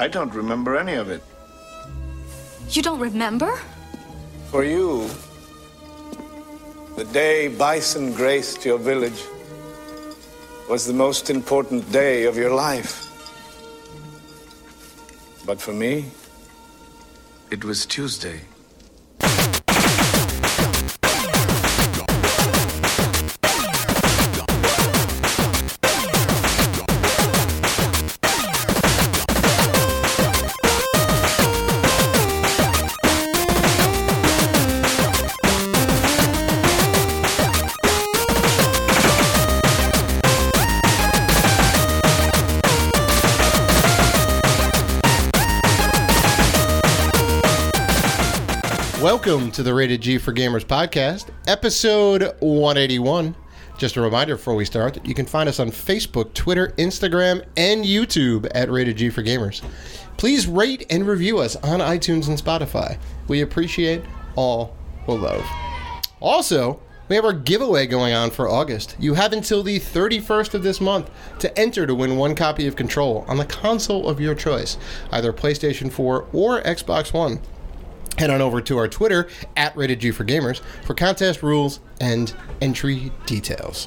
I don't remember any of it. You don't remember? For you, the day bison graced your village was the most important day of your life. But for me, it was Tuesday. Welcome to the Rated G for Gamers podcast, episode 181. Just a reminder before we start that you can find us on Facebook, Twitter, Instagram, and YouTube at Rated G for Gamers. Please rate and review us on iTunes and Spotify. We appreciate all the love. Also, we have our giveaway going on for August. You have until the 31st of this month to enter to win one copy of Control on the console of your choice, either PlayStation 4 or Xbox One. Head on over to our Twitter, at RatedG4Gamers, for contest rules and entry details.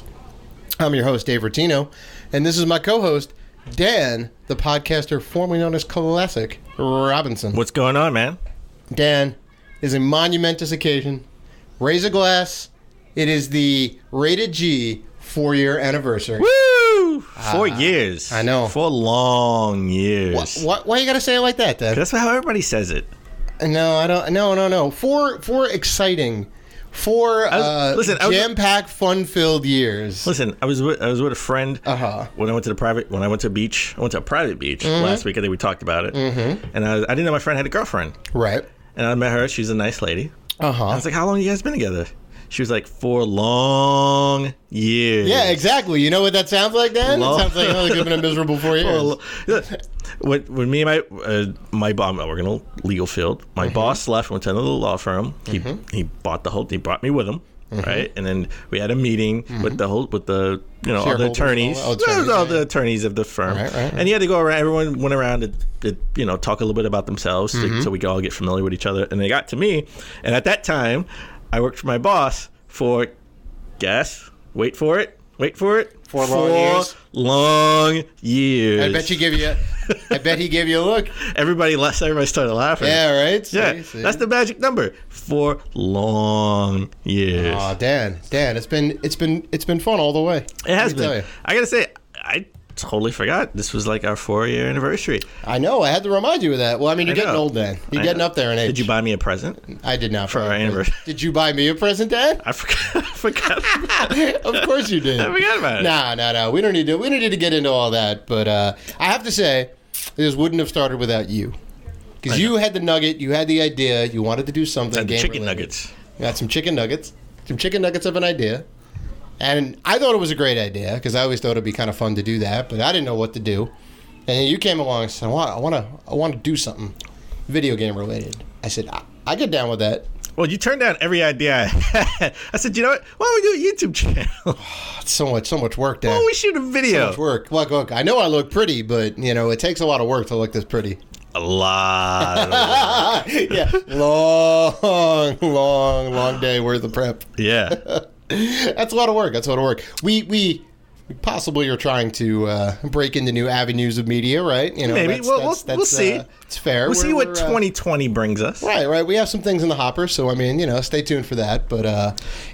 I'm your host, Dave Rotino, and this is my co-host, Dan, the podcaster formerly known as Classic Robinson. What's going on, man? Dan, it is a monumentous occasion. Raise a glass. It is the Rated G 4-year anniversary. Woo! 4 years. I know. 4 long years. Why you gotta say it like that, Dan? That's how everybody says it. No, I don't. No. Four exciting, jam-packed, fun-filled years. Listen, I was with a friend when I went to a beach. I went to a private beach last week. I think we talked about it. And I didn't know my friend had a girlfriend. Right. And I met her. She's a nice lady. I was like, "How long have you guys been together?" She was like, 4 long years. Yeah, exactly. You know what that sounds like, Dan? It sounds like it's been a miserable 4 years. When me and my boss, I work in a legal field. My boss left, went to another law firm. He bought he brought me with him, right? And then we had a meeting with all the attorneys, all the attorneys of the firm. Right. And he had to go around. Everyone went around to talk a little bit about themselves, so we could all get familiar with each other. And they got to me, and at that time, I worked for my boss for, wait for it. 4 long years. I bet he gave you a look. Everybody started laughing. Yeah, right? See? That's the magic number. 4 long years. Oh, Dan, it's been fun all the way. It has been. I gotta say, I totally forgot this was like our 4-year anniversary. I know. I had to remind you of that. Well, I mean, you're getting old, Dan. You're getting up there in age. Did you buy me a present? I did not. For our anniversary. Did you buy me a present, Dan? I forgot. Of course you did. I forgot about it. No. We don't need to get into all that. But I have to say, this wouldn't have started without you. Because you had the nugget. You had the idea. You wanted to do something. And the chicken nuggets. You got some chicken nuggets. Some chicken nuggets of an idea. And I thought it was a great idea because I always thought it'd be kind of fun to do that, but I didn't know what to do. And then you came along and said, I want to do something video game related. I said, I get down with that. Well, you turned down every idea I had. I said, you know what? Why don't we do a YouTube channel? It's so much work, Dan. Why don't we shoot a video? So much work. Look, I know I look pretty, but it takes a lot of work to look this pretty. A lot of work. Yeah. Long day worth of prep. Yeah. That's a lot of work. We possibly are trying to break into new avenues of media, right? Maybe. We'll see. It's fair. We'll see what 2020 brings us. Right. We have some things in the hopper, so I mean, stay tuned for that. But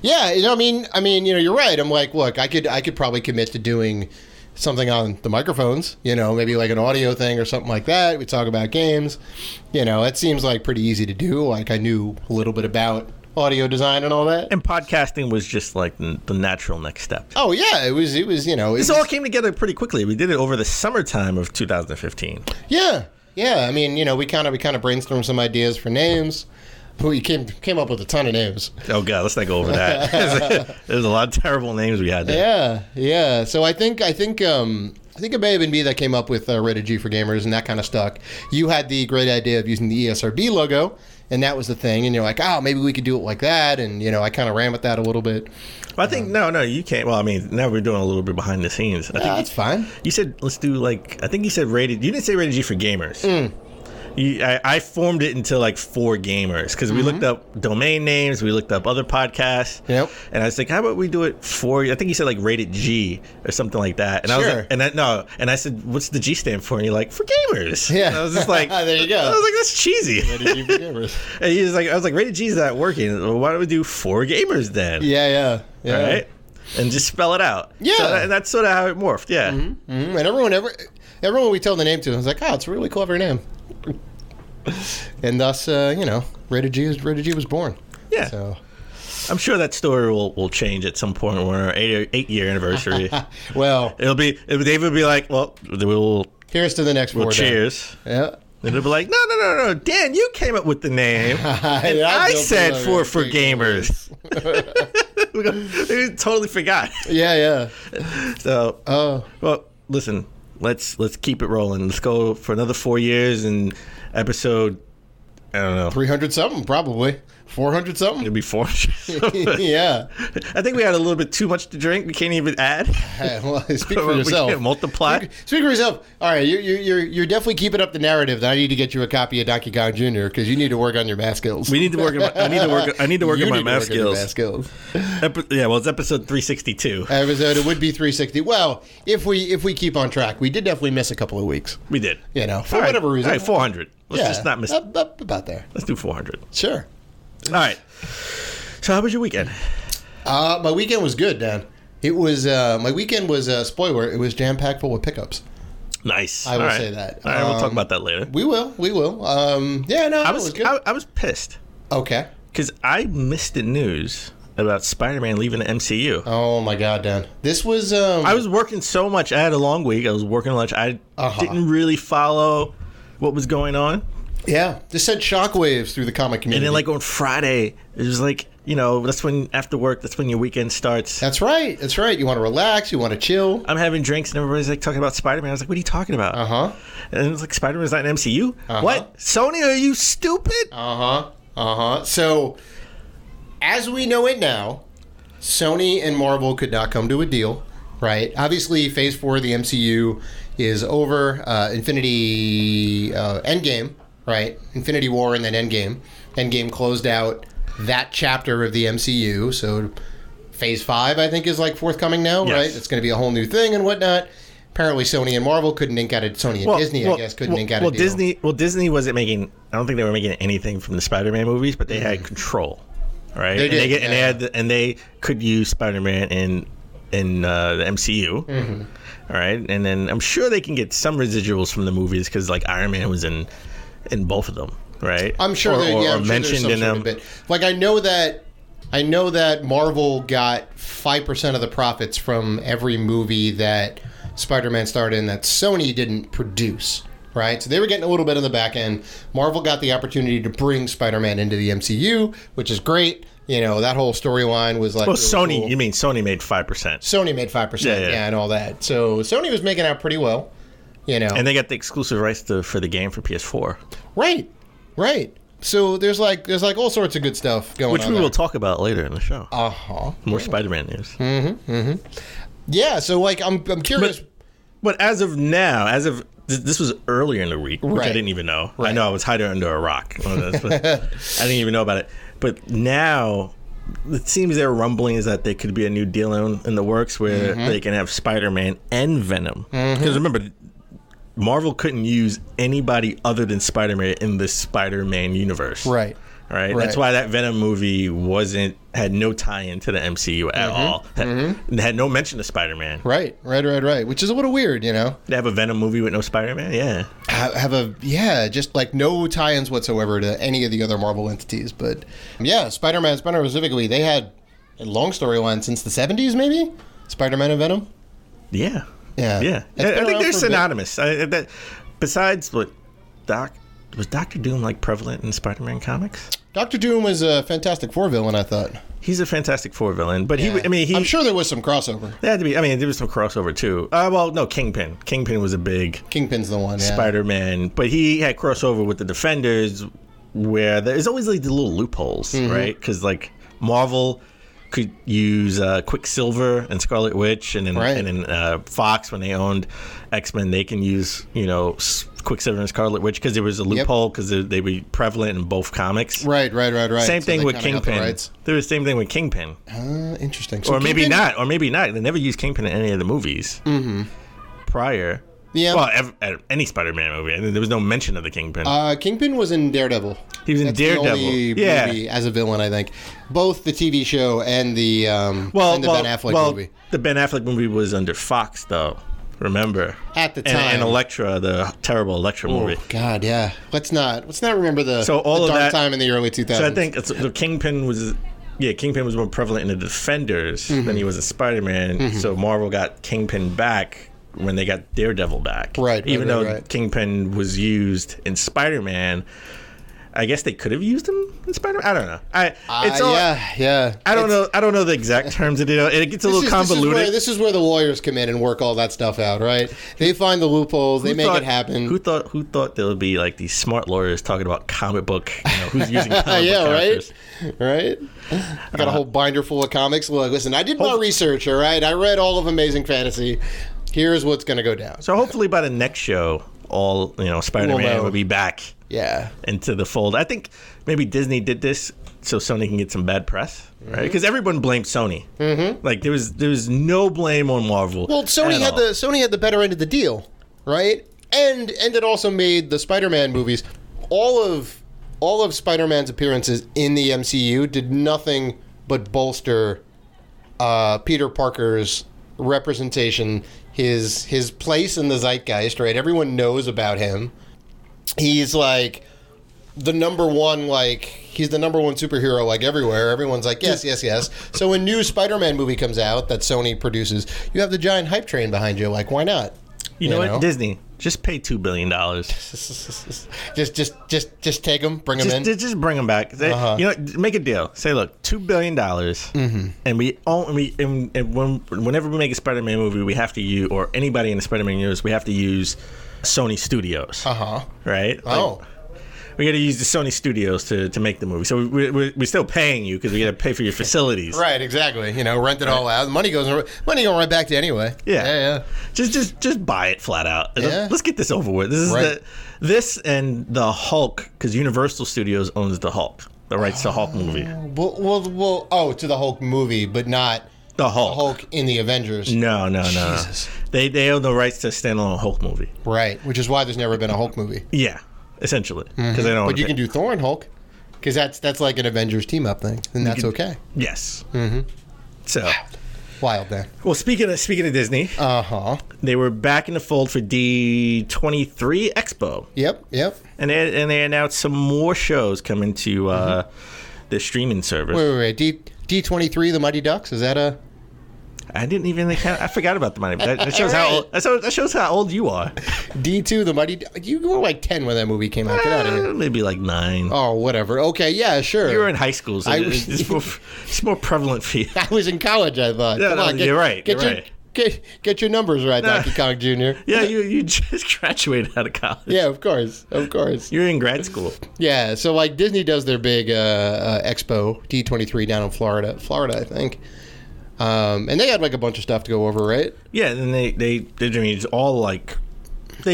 yeah, you're right. I'm like, look, I could probably commit to doing something on the microphones, maybe like an audio thing or something like that. We talk about games. It seems like pretty easy to do. Like I knew a little bit about audio design and all that. And podcasting was just like the natural next step. Oh yeah, it was. This all came together pretty quickly. We did it over the summertime of 2015. Yeah. I mean, we kind of brainstormed some ideas for names. We came up with a ton of names. Oh God, let's not go over that. There's a lot of terrible names we had there. Yeah. So I think it may have been me that came up with Rated G for Gamers, and that kind of stuck. You had the great idea of using the ESRB logo, and that was the thing. And you're like, oh, maybe we could do it like that. And, I kind of ran with that a little bit. Well, I think, no, you can't. Well, I mean, now we're doing a little bit behind the scenes. I think That's fine. You said, let's do I think you said rated, you didn't say rated G for gamers. I formed it into like for gamers because we looked up domain names, we looked up other podcasts, and I was like, how about we do it for? I think you said like rated G or something like that, and I was like, and I said, what's the G stand for? And you're like, for gamers. Yeah, and I was just like, there you go. I was like, that's cheesy. Rated G for gamers. And he was like, I was like, rated G is not working. Well, why don't we do for gamers then? Yeah. All right, and just spell it out. Yeah, and that's sort of how it morphed. Yeah, and everyone we tell the name to was like, oh, it's a really clever name. And thus, Rated G was born. Yeah. So I'm sure that story will change at some point when our 8-year anniversary. Well, David will be like, well, we'll here's to the next we'll four. Cheers. Yeah. And it'll be like, no, Dan, you came up with the name. And I said for gamers. We totally forgot. Yeah. So, well, listen, let's keep it rolling. Let's go for another 4 years and episode, I don't know, 300 something, probably 400 something. It'll be 400. Yeah, I think we had a little bit too much to drink. We can't even add. Well, speak for yourself. We can't multiply. Speak for yourself. All right, you're definitely keeping up the narrative that I need to get you a copy of Donkey Kong Jr. because you need to work on your math skills. We need to work. I need to work on my math skills. Yeah, well, it's episode 362. It would be 360. Well, if we keep on track, we did definitely miss a couple of weeks. We did. For whatever reason. All right, 400. Let's just not miss. About there. Let's do 400. Sure. All right. So how was your weekend? My weekend was good, Dan. It was my weekend was spoiler. It was jam packed full of pickups. Nice. I will say that. All right, we'll talk about that later. We will. It was good. I was pissed. Okay. Because I missed the news about Spider-Man leaving the MCU. Oh my God, Dan! This was. I was working so much. I had a long week. I was working lunch. I didn't really follow what was going on. Yeah, this sent shockwaves through the comic community. And then, like on Friday, it was like, that's when after work, that's when your weekend starts. That's right. You want to relax. You want to chill. I'm having drinks, and everybody's like talking about Spider-Man. I was like, what are you talking about? And it was like, Spider-Man's not an MCU? What? Sony, are you stupid? So, as we know it now, Sony and Marvel could not come to a deal, right? Obviously, Phase 4 of the MCU is over. Endgame, right? Infinity War and then Endgame. Endgame closed out that chapter of the MCU. So, Phase 5, I think, is like forthcoming now, right? It's going to be a whole new thing and whatnot. Apparently, Sony and Marvel couldn't ink out Sony and Disney, I guess, couldn't ink out a deal. Disney wasn't making. I don't think they were making anything from the Spider-Man movies, but they had control, right? They did, and they could use Spider-Man in the MCU, all right. And then I'm sure they can get some residuals from the movies because like Iron Man was in both of them, right? I'm sure or mentioned in them. Like I know that Marvel got 5% of the profits from every movie that Spider-Man starred in that Sony didn't produce, right? So they were getting a little bit on the back end. Marvel got the opportunity to bring Spider-Man into the MCU, which is great. That whole storyline was like... Well, really Sony, cool. You mean Sony made 5%. Sony made 5%, yeah, and all that. So Sony was making out pretty well, And they got the exclusive rights for the game for PS4. Right. So there's like all sorts of good stuff going on. Which we will talk about later in the show. More Spider-Man news. Yeah, so like I'm curious. But as of now, this was earlier in the week, which I didn't even know. Right. I know I was hiding under a rock. I didn't even know about it. But now it seems their rumbling is that there could be a new deal in the works where they can have Spider-Man and Venom. Because remember, Marvel couldn't use anybody other than Spider-Man in the Spider-Man universe. Right. That's why that Venom movie had no tie-in to the MCU at all. Had no mention of Spider-Man. Right. Which is a little weird, They have a Venom movie with no Spider-Man? Yeah. Just like no tie-ins whatsoever to any of the other Marvel entities. But yeah, Spider-Man specifically, they had a long storyline since the 70s, maybe? Spider-Man and Venom? Yeah. Yeah. I think they're synonymous. Besides what was Dr. Doom like prevalent in Spider-Man comics? Dr. Doom was a Fantastic Four villain, I thought. He's a Fantastic Four villain, but I'm sure there was some crossover. There had to be. There was some crossover too. No, Kingpin. Kingpin was a big. Kingpin's the one. Spider-Man, but he had crossover with the Defenders where there's always like the little loopholes, right? Because like Marvel could use Quicksilver and Scarlet Witch, and then Fox, when they owned X-Men, they can use Quicksilver and Scarlet Witch because there was a loophole because they were prevalent in both comics. Right. Same thing with Kingpin. There was the same thing with Kingpin. Interesting. So or maybe not. They never used Kingpin in any of the movies prior. Yeah. Well, any Spider-Man movie, and there was no mention of the Kingpin. Kingpin was in Daredevil. He was in Daredevil. The only movie as a villain, I think. Both the TV show and the Ben Affleck movie. The Ben Affleck movie was under Fox, though. Remember at the time, and Elektra, the terrible Elektra movie. Oh God, yeah. Let's not remember the dark that, time in the early 2000s. So I think the Kingpin was more prevalent in the Defenders than he was in Spider-Man. So Marvel got Kingpin back when they got Daredevil back. Right. Even though Kingpin was used in Spider-Man, I guess they could have used him in Spider-Man. I don't know. I don't know. I don't know the exact terms of it. It gets a little convoluted. This is where the lawyers come in and work all that stuff out, right? They find the loopholes. They make it happen. Who thought there would be like these smart lawyers talking about comic book? Who's using comic book characters? Right. I got a whole binder full of comics. Look, listen, I did my research. All right, I read all of Amazing Fantasy. Here's what's going to go down. So hopefully by the next show, all Spider-Man will be back. Yeah, into the fold. I think maybe Disney did this so Sony can get some bad press, right? Because everyone blamed Sony. Like there was no blame on Marvel. Well, Sony had the better end of the deal, right? And it also made the Spider-Man movies. All of Spider-Man's appearances in the MCU did nothing but bolster Peter Parker's representation, his place in the zeitgeist, right? Everyone knows about him. He's like the number one, he's the number one superhero, everywhere. Everyone's like, yes. So when new Spider-Man movie comes out that Sony produces, you have the giant hype train behind you. Like, why not? You know what? Disney, just pay $2 billion. just take them, bring them in. Just bring them back. Make a deal. Say, look, $2 billion, and whenever we make a Spider-Man movie, we have to use, or anybody in the Spider-Man universe, we have to use Sony Studios. Right? We got to use the Sony Studios to make the movie. So we're still paying you because we got to pay for your facilities. Right, exactly. Rent it all out. The money going right back to you anyway. Yeah. Just buy it flat out. Yeah. Let's get this over with. This is this and the Hulk, because Universal Studios owns the Hulk. The rights to Hulk movie. Well, to the Hulk movie, but not the Hulk in the Avengers. No. Jesus. They own the rights to a standalone Hulk movie. Right, which is why there's never been a Hulk movie. Yeah, essentially. Because they don't. But you can do Thor and Hulk, because that's like an Avengers team up thing, and that's okay. Yes. So. Wild, man. Well, speaking of Disney, they were back in the fold for D23 Expo. Yep. And they announced some more shows coming to the streaming service. Wait. D23, the Mighty Ducks. Is that a? I didn't even. I forgot about the Mighty Ducks. That shows how old. That shows how old you are. D2, the Mighty. You were like 10 when that movie came out. Get out of here. Maybe like 9. Oh, whatever. Okay, yeah, sure. You were in high school, so it's more prevalent for you. I was in college, I thought. Come on, you're right. Get your numbers right, Donkey Kong Jr. Yeah, you just graduated out of college. Yeah, of course. You're in grad school. Yeah, so Disney does their big expo, D23, down in Florida, I think. And they had a bunch of stuff to go over, right? Yeah, and they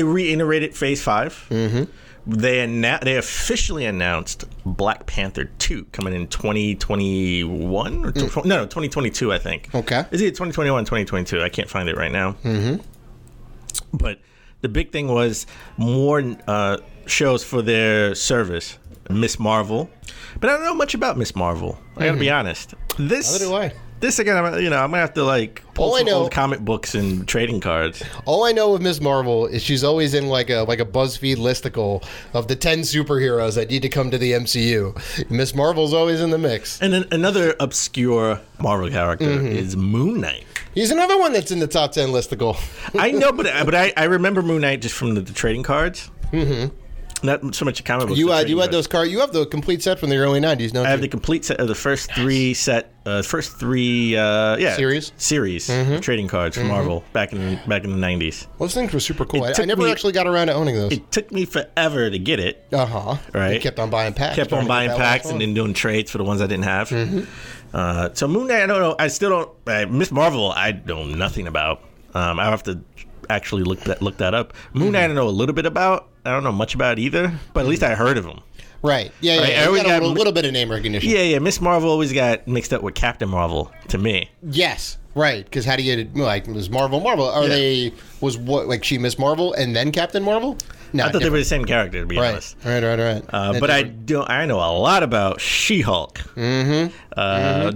reiterated Phase 5. They officially announced Black Panther 2 coming in 2021 or 2022, I think. Okay. Is it 2021, 2022? I can't find it right now. But the big thing was more shows for their service. Miss Marvel, but I don't know much about Miss Marvel. I gotta be honest. Neither do I. This again, I'm gonna have to pull some old comic books and trading cards. All I know of Miss Marvel is she's always in a BuzzFeed listicle of the 10 superheroes that need to come to the MCU. Miss Marvel's always in the mix. And then another obscure Marvel character is Moon Knight. He's another one that's in the top 10 listicle. I know, but I remember Moon Knight just from the trading cards. Not so much a comic book. You had those cards. You have the complete set from the early 90s, don't you? I have the complete set of the first three series of trading cards from Marvel back in the 90s. Those things were super cool. I never actually got around to owning those. It took me forever to get it. Right. You kept on buying packs. Kept on buying packs and then doing trades for the ones I didn't have. So Moon Knight, I don't know. I still don't. Miss Marvel, I know nothing about. I have to actually look that up. Moon Knight, I know a little bit about. I don't know much about either, but at least I heard of him. Right. Yeah. Right? I got a little bit of name recognition. Yeah. Miss Marvel always got mixed up with Captain Marvel to me. Yes. Right. Because how do you was Marvel? Was what like she Miss Marvel and then Captain Marvel? No, I thought they were the same character, to be honest. Right. But I know a lot about She-Hulk.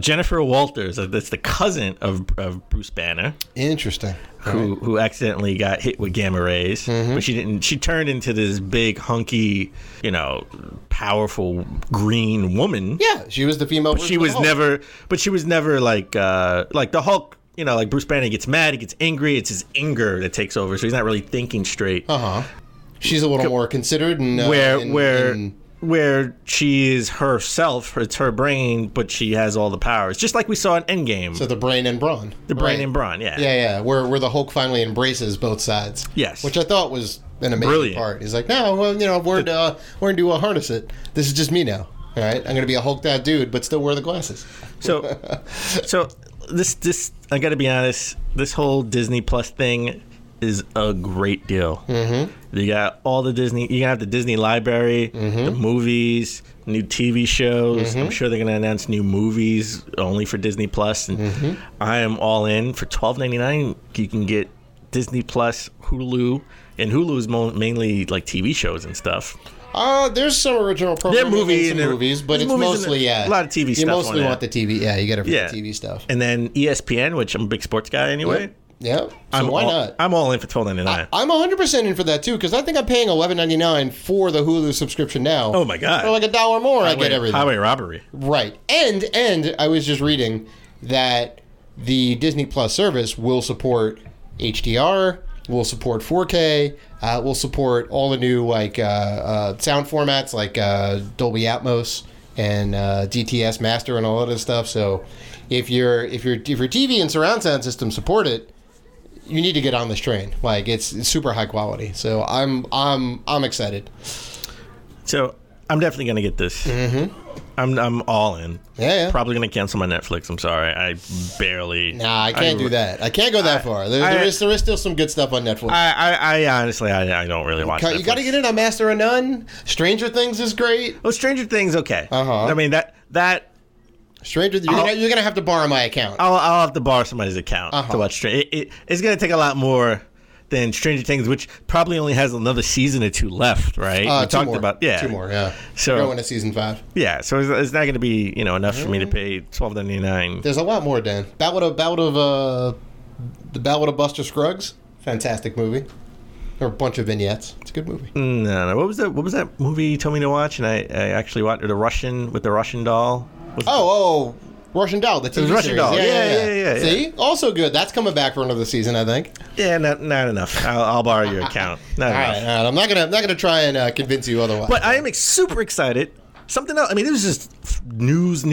Jennifer Walters, that's the cousin of Bruce Banner. Interesting. Who accidentally got hit with gamma rays, but she didn't. She turned into this big, hunky, powerful green woman. Yeah, she was the female. But she was never. But she was never like the Hulk. Like Bruce Banner gets mad, he gets angry. It's his anger that takes over, so he's not really thinking straight. She's a little more considered, and where she is herself, it's her brain, but she has all the powers, just like we saw in Endgame. So the brain and brawn. Brain and brawn, yeah. Yeah. Where the Hulk finally embraces both sides. Yes. Which I thought was an amazing part. He's like, no, well, we're going to harness it. This is just me now. All right, I'm going to be a hulked out dude, but still wear the glasses. So this I got to be honest. This whole Disney Plus thing is a great deal. You got all the Disney. You have the Disney library, the movies, new TV shows. I'm sure they're going to announce new movies only for Disney Plus, and I am all in. For $12.99, you can get Disney Plus, Hulu, and Hulu is mainly like TV shows and stuff. There's some original programming movies, but it's mostly a lot of TV stuff. You mostly want the TV. Yeah, you get it for the TV stuff. And then ESPN, which I'm a big sports guy anyway. Yeah. So why not? I'm all in for $12.99. I'm 100% in for that too, because I think I'm paying $11.99 for the Hulu subscription now. Oh my god! For like $1 more, I get everything. Highway robbery. Right, and I was just reading that the Disney Plus service will support HDR, will support 4K, will support all the new sound formats like Dolby Atmos and DTS Master and all that other stuff. So if your TV and surround sound system support it, you need to get on this train. Like it's super high quality. So I'm excited. So I'm definitely gonna get this. I'm all in. Yeah. Probably gonna cancel my Netflix. I'm sorry. I barely. Nah, I can't do that. I can't go that far. There is still some good stuff on Netflix. I honestly don't really watch Netflix. You got to get in on Master of None. Stranger Things is great. Oh, Stranger Things, okay. I mean that. Stranger, you're gonna have to borrow my account. I'll have to borrow somebody's account to watch Stranger. It's gonna take a lot more than Stranger Things, which probably only has another season or two left, right? We talked about 2 more, yeah. So we're going to season 5. Yeah, so it's not going to be enough for me to pay $12.99. There's a lot more, Dan. The Ballad of Buster Scruggs, fantastic movie. There are a bunch of vignettes. It's a good movie. No. What was that movie you told me to watch? And I actually watched the Russian doll. Russian Doll, the TV series. Russian Doll. Yeah. See? Also good. That's coming back for another season, I think. Yeah, not enough. I'll borrow your account. Not enough. All right. I'm not gonna try and convince you otherwise. But I am super excited. Something else. I mean, it was just news.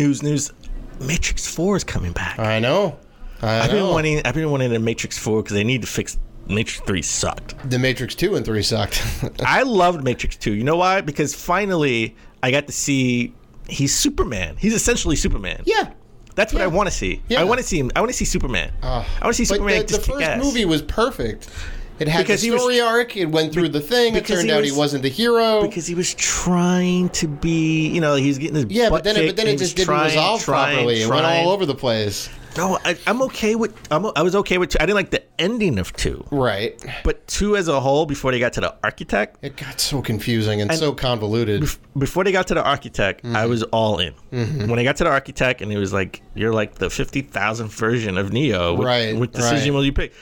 Matrix 4 is coming back. I know. I've been wanting a Matrix 4 because they need to fix. Matrix 3 sucked. The Matrix 2 and 3 sucked. I loved Matrix 2. You know why? Because finally I got to see he's Superman. He's essentially Superman. Yeah. That's what I want to see. Yeah. I want to see him. I want to see Superman. I want to see Superman just kick ass. The first movie was perfect. It had the story arc. It went through the thing. It turned out he wasn't the hero. Because he was trying to be, he was getting his butt but then it just didn't resolve properly. It went all over the place. No, I'm okay with. I was okay with 2. I didn't like the ending of 2. Right. But 2 as a whole, before they got to the architect, it got so confusing and so convoluted. Before they got to the architect, I was all in. When they got to the architect, and it was like you're like the 50,000th version of Neo. With decision will you pick?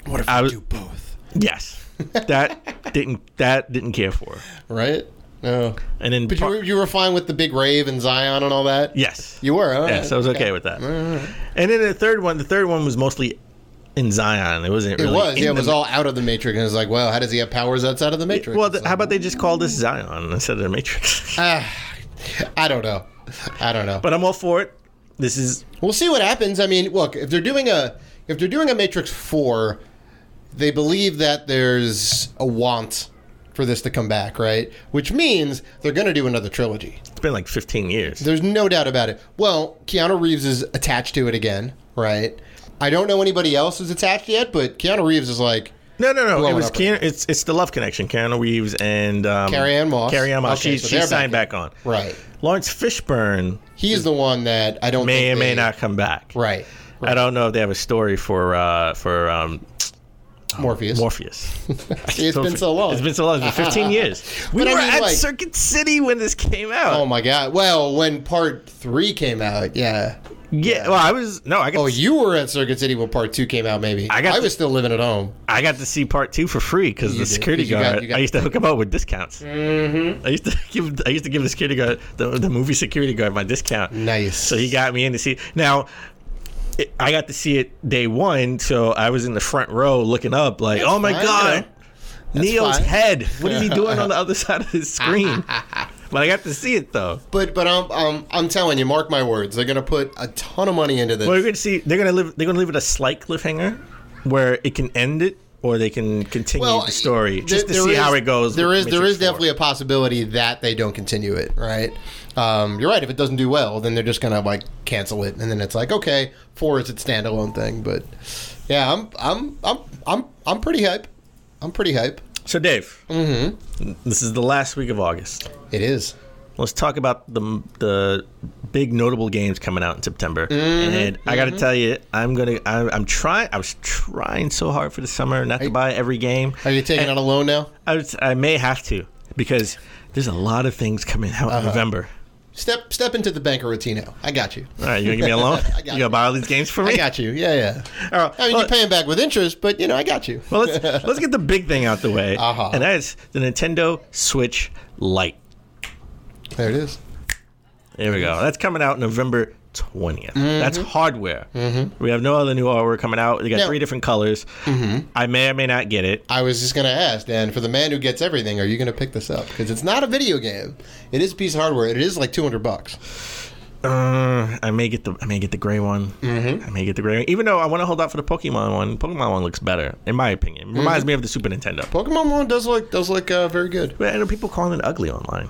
What if I do both? Yes, that didn't care for. Right. No. And then, but you were fine with the big rave and Zion and all that. Yes, you were. Huh? Yes, I was okay with that. And then the third one was mostly in Zion. It wasn't really. It was. Yeah, it was all out of the Matrix. And it's like, well, how does he have powers outside of the Matrix? Well, how about they just call this Zion instead of the Matrix? I don't know. But I'm all for it. This is. We'll see what happens. I mean, look, if they're doing a Matrix 4, they believe that there's a want for this to come back, right? Which means they're going to do another trilogy. It's been like 15 years. There's no doubt about it. Well, Keanu Reeves is attached to it again, right? I don't know anybody else is attached yet, but Keanu Reeves is like... No. It was Keanu, it's the love connection. Keanu Reeves and... Carrie-Anne Moss. Carrie-Anne Moss. Okay, She signed back on. Right. Lawrence Fishburne... He's the one that I don't may think or may not come back. Right. I don't know if they have a story for Morpheus. It's been so long. It's been 15 years. We were at Circuit City when this came out. Oh my God. Well, when Part 3 came out, yeah. Yeah. Well, I was you were at Circuit City when Part 2 came out. Maybe I was still living at home. I got to see Part 2 for free because the security guard. I used to hook him up with discounts. Mm-hmm. I used to give the security guard the movie security guard my discount. Nice. So he got me in to see. Now, I got to see it day one, so I was in the front row looking up, like, oh my God, Neo's head. What is he doing on the other side of his screen? But I got to see it though. But I'm telling you, mark my words, they're gonna put a ton of money into this. Well, you're gonna see they're gonna leave it a slight cliffhanger where it can end it or they can continue the story just to see how it goes. There is definitely a possibility that they don't continue it, right? You're right. If it doesn't do well, then they're just gonna like cancel it, and then it's like, okay, 4 is its standalone thing. But yeah, I'm pretty hype. So Dave, this is the last week of August. It is. Let's talk about the big notable games coming out in September. And I got to tell you, I was trying so hard for the summer not to buy every game. Are you taking out a loan now? I may have to because there's a lot of things coming out in November. Step into the banker routine now. I got you. All right, you gonna give me a loan? You gonna buy all these games for me? I got you. Yeah. I mean, you're paying back with interest, but I got you. Well, let's get the big thing out the way, and that is the Nintendo Switch Lite. There it is. There we go. That's coming out November 20th. That's hardware. We have no other new hardware coming out. They got 3 different colors. I may or may not get it. I was just going to ask, Dan, for the man who gets everything, are you going to pick this up? Because it's not a video game. It is a piece of hardware. It is like $200. I may get the gray one. I may get the gray one. Even though I want to hold out for the Pokemon one. Pokemon one looks better, in my opinion. It reminds me of the Super Nintendo. Pokemon one does look very good. But I know people calling it ugly online.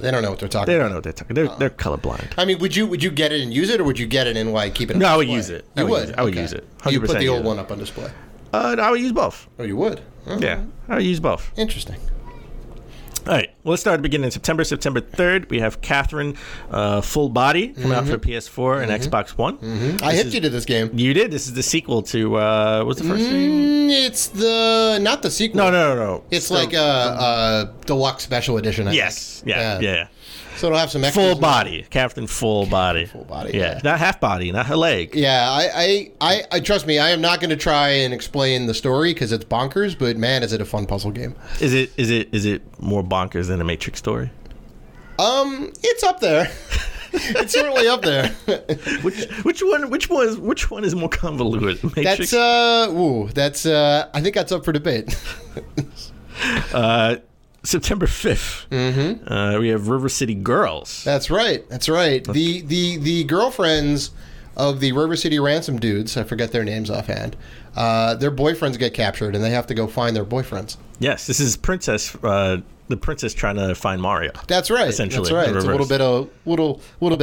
They don't know what they're talking about. They don't know what they're talking about. They're colorblind. I mean, would you get it and use it, or would you get it and like keep it on display? I would use it. You would? I would use it. 100% you put the old one up on display? No, I would use both. Oh, you would? Yeah, I would use both. Interesting. All right, well, let's start at the beginning. September 3rd, we have Catherine Full Body coming out for PS4 and Xbox One. I hipped you to this game. You did. This is the sequel to what's the first name? It's not the sequel. No. It's like a deluxe special edition. Yes. Yeah. So it'll have some extras. Full body, Captain Full Body. Full body. Yeah, not half body, not her leg. Yeah, I trust me. I am not going to try and explain the story because it's bonkers. But man, is it a fun puzzle game? Is it more bonkers than a Matrix story? It's up there. It's certainly up there. Which one is more convoluted? Matrix? That's I think that's up for debate. September 5th, we have River City Girls. That's right. The girlfriends of the River City Ransom dudes, I forget their names offhand, their boyfriends get captured and they have to go find their boyfriends. Yes, this is the princess trying to find Mario. That's right. Essentially, that's right. It's a little bit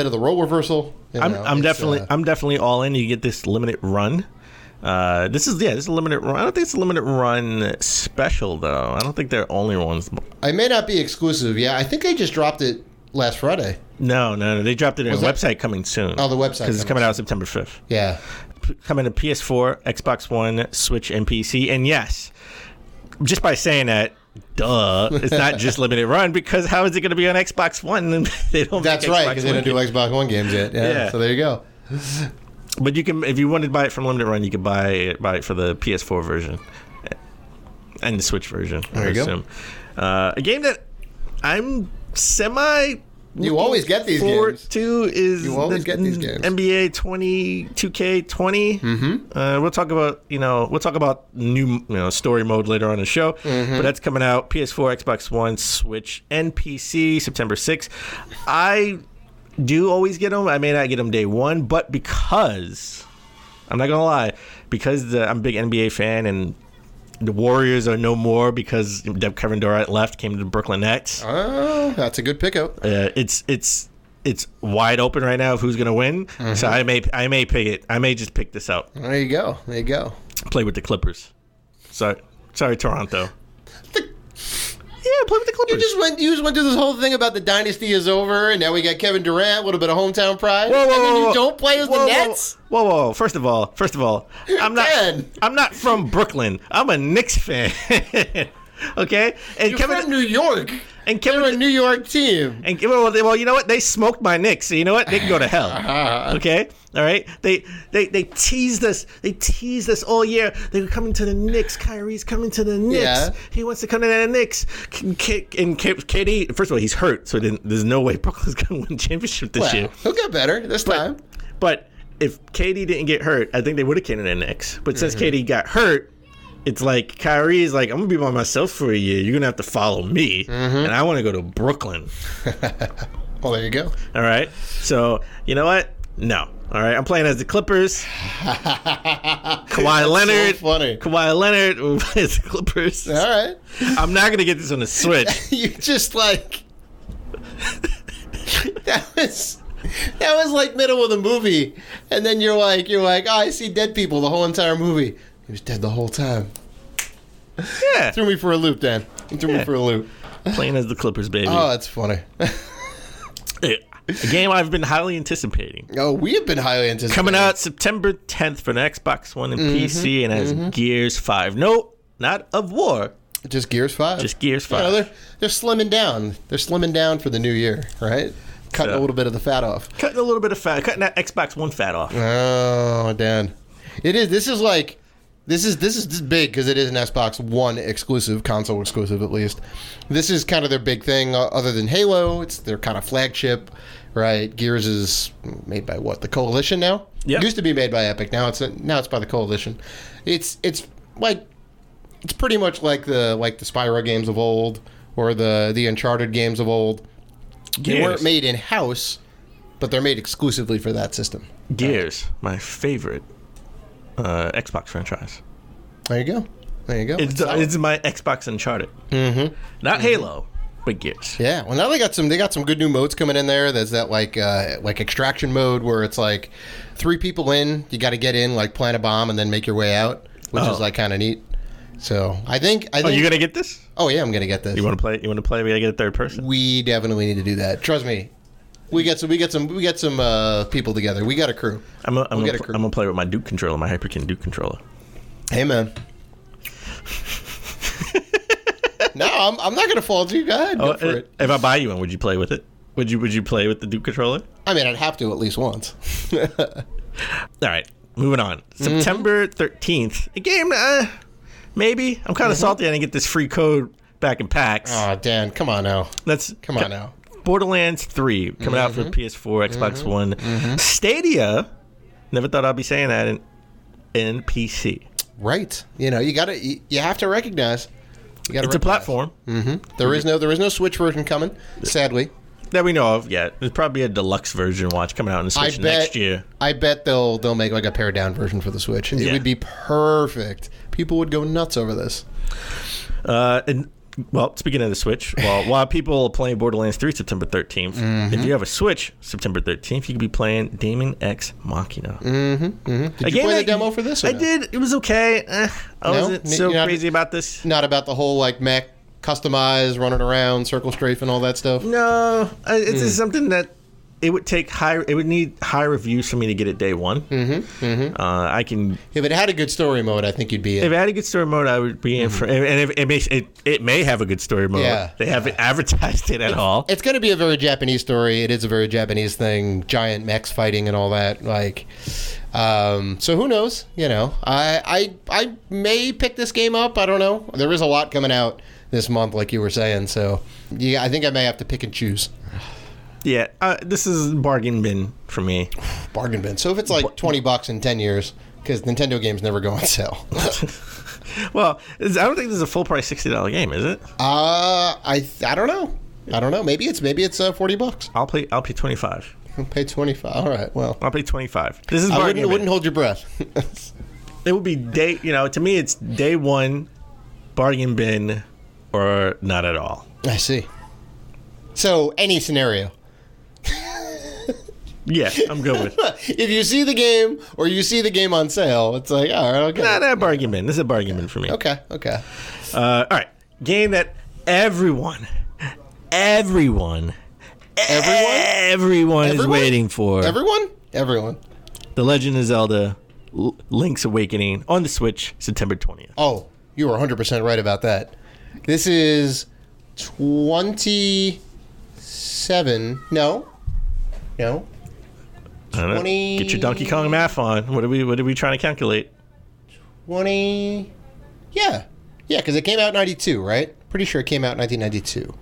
of the role reversal. I'm definitely all in. You get this limited run. This is a limited run. I don't think it's a limited run special though. I don't think they're only ones. It may not be exclusive. Yeah, I think they just dropped it last Friday. No. They dropped it in a website coming soon. Oh, the website. Because it's coming out September 5th. Yeah. Coming to PS4, Xbox One, Switch, and PC. And yes, just by saying that, duh, it's not just limited run because how is it going to be on Xbox One? And they don't. That's right, because they don't do Xbox One games yet. Yeah. So there you go. But you can, if you wanted to buy it from limited run, you could buy it for the PS4 version and the Switch version. There you go. A game that I'm semi You always get these games. Too is you always get these games. NBA 2K20. Mm-hmm. We'll talk about new story mode later on in the show. But that's coming out PS4, Xbox One, Switch, and PC September 6th. I do always get them. I may not get them day one, but because I'm not gonna lie, because I'm a big NBA fan and the Warriors are no more because Kevin Durant left, came to the Brooklyn Nets. Oh, that's a good pickup. It's wide open right now of who's going to win. So I may pick it. I may just pick this out. There you go. Play with the Clippers. Sorry, Toronto. Yeah, play with the Clippers. You just went through this whole thing about the dynasty is over, and now we got Kevin Durant, a little bit of hometown pride. Whoa, you don't play as the Nets? Whoa. First of all, I'm not from Brooklyn. I'm a Knicks fan. Okay? And You're from New York. And They're a New York team. And well, you know what? They smoked my Knicks. So you know what? They can go to hell. Okay? All right? They teased us. They teased us all year. They were coming to the Knicks. Kyrie's coming to the Knicks. Yeah. He wants to come to the Knicks. And KD, first of all, he's hurt. So there's no way Brooklyn's going to win a championship this year. He'll get better this time. But if KD didn't get hurt, I think they would have came to the Knicks. But since KD got hurt, it's like Kyrie's like, I'm going to be by myself for a year. You're going to have to follow me. And I want to go to Brooklyn. Well, there you go. All right. So, you know what? No. All right. I'm playing as the Clippers. Kawhi Leonard. So funny. Kawhi Leonard as the Clippers. All right. I'm not going to get this on the Switch. You just like... That was like middle of the movie. And then you're like, oh, I see dead people the whole entire movie. He was dead the whole time. Yeah. Threw me for a loop, Dan. He threw me for a loop. Playing as the Clippers, baby. Oh, that's funny. A game I've been highly anticipating. Oh, we have been highly anticipating. Coming out September 10th for the Xbox One and PC, and has Gears 5. No, not of War. Just Gears 5. Just Gears 5. You know, they're slimming down. They're slimming down for the new year, right? Cutting a little bit of the fat off. Cutting that Xbox One fat off. Oh, Dan. It is. This is big because it is an Xbox One exclusive, console exclusive at least. This is kind of their big thing other than Halo. It's their kind of flagship, right? Gears is made by what? The Coalition now? Yeah. It used to be made by Epic. Now it's by the Coalition. It's pretty much like the Spyro games of old or the Uncharted games of old. They weren't made in-house, but they're made exclusively for that system. Gears, my favorite Xbox franchise. There you go. It's my Xbox Uncharted. Not Halo, but Gears. Yeah. Well, now they got some good new modes coming in there. There's that like extraction mode where it's like 3 people in, you got to get in, like plant a bomb and then make your way out, which is like kind of neat. So I think. Oh, you gonna get this? Oh yeah, I'm gonna get this. You want to play? We gotta get a third person. We definitely need to do that. Trust me. We get some people together. We got a crew. I'm gonna play with my Duke controller, my Hyperkin Duke controller. Hey man. No, I'm not gonna fault you. Go ahead, go for it. If I buy you one, would you play with it? Would you play with the Duke controller? I mean, I'd have to at least once. All right, moving on. September 13th. A game. Maybe. I'm kind of salty I didn't get this free code back in PAX. Oh, Dan, come on now. Come on now. Borderlands 3 coming out for PS4, Xbox One. Stadia. Never thought I'd be saying that in PC. Right. You know, you have to recognize. It's a platform. There is no Switch version coming, sadly. That we know of yet. There's probably a deluxe version coming out on the Switch next year. I bet they'll make like a pared down version for the Switch. It would be perfect. People would go nuts over this. Well, speaking of the Switch, while people are playing Borderlands 3 September 13th, if you have a Switch September 13th, you could be playing Daemon X Machina. Did you play the demo for this? I did. It was okay. I wasn't so crazy about this. Not about the whole like mech customize, running around, circle strafe, and all that stuff. No, it's just something that it would need high reviews for me to get it day one. I can. If it had a good story mode, I think you'd be in. If it had a good story mode, I would be in for. And if it may have a good story mode. Yeah, they haven't advertised it at all. It's going to be a very Japanese story. It is a very Japanese thing. Giant mechs fighting and all that. Like, so who knows? You know, I may pick this game up. I don't know. There is a lot coming out this month, like you were saying. So yeah, I think I may have to pick and choose. Yeah, this is bargain bin for me. Bargain bin. So if it's like $20 in 10 years, because Nintendo games never go on sale. Well, I don't think this is a full price $60 game, is it? I don't know. I don't know. Maybe it's $40. I'll pay $25. I'll pay $25. All right. Well, I'll pay $25. This is I wouldn't hold your breath. It would be to me it's day one, bargain bin, or not at all. I see. So any scenario. Yeah, I'm good with it. If you see the game or you see the game on sale, it's like, all right, okay. Nah, bargain bin. This is a bargain bin for me. Okay. All right. Game that everyone is waiting for. Everyone. The Legend of Zelda Link's Awakening on the Switch, September 20th. Oh, you were 100% right about that. This is 27. No. I don't know. 20. Get your Donkey Kong math on. What are we trying to calculate? 20. Yeah, because it came out in 92, right? Pretty sure it came out in 1992.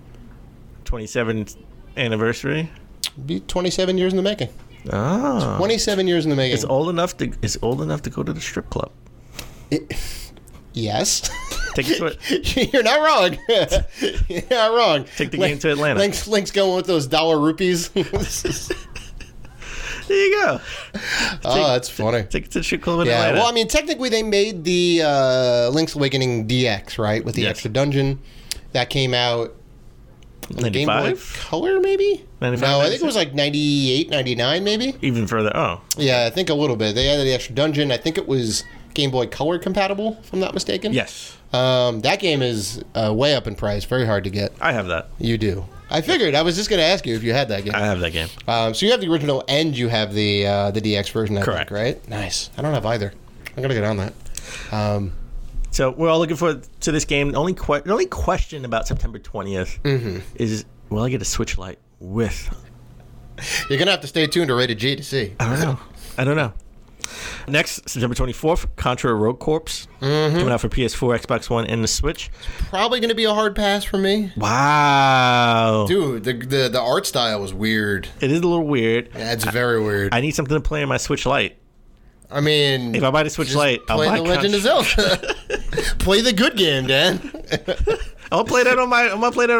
27th anniversary. Be 27 years in the making. Ah, 27 years in the making. It's old enough to go to the strip club. Yes. Take it to it. You're not wrong. You're not wrong. Take the game to Atlanta. Link's going with those dollar rupees. There you go. That's funny. Take it to the strip club in Atlanta. Well, I mean, technically they made the Link's Awakening DX, right? With the extra dungeon. That came out 95? Game Boy Color, maybe? 95, no, I 96? think it was like 98, 99, maybe? Even further. Oh. Yeah, I think a little bit. They added the extra dungeon. I think it was Game Boy Color compatible, if I'm not mistaken. Yes. That game is way up in price. Very hard to get. I have that. You do. I figured. I was just going to ask you if you had that game. I have that game. So you have the original and you have the DX version, I Correct. think, right? Nice. I don't have either. I'm going to get on that. So we're all looking forward to this game. The only question about September 20th is, will I get a Switch Lite with? You're going to have to stay tuned to Rated G to see. I don't know. Next, September 24th, Contra Rogue Corps. Coming out for PS4, Xbox One, and the Switch. Probably going to be a hard pass for me. Wow. Dude, the art style was weird. It is a little weird. Yeah, it's very weird. I need something to play on my Switch Lite. I mean, if I buy the Switch Lite, I'll buy The Legend of Zelda. Play the good game, Dan. I'll play that on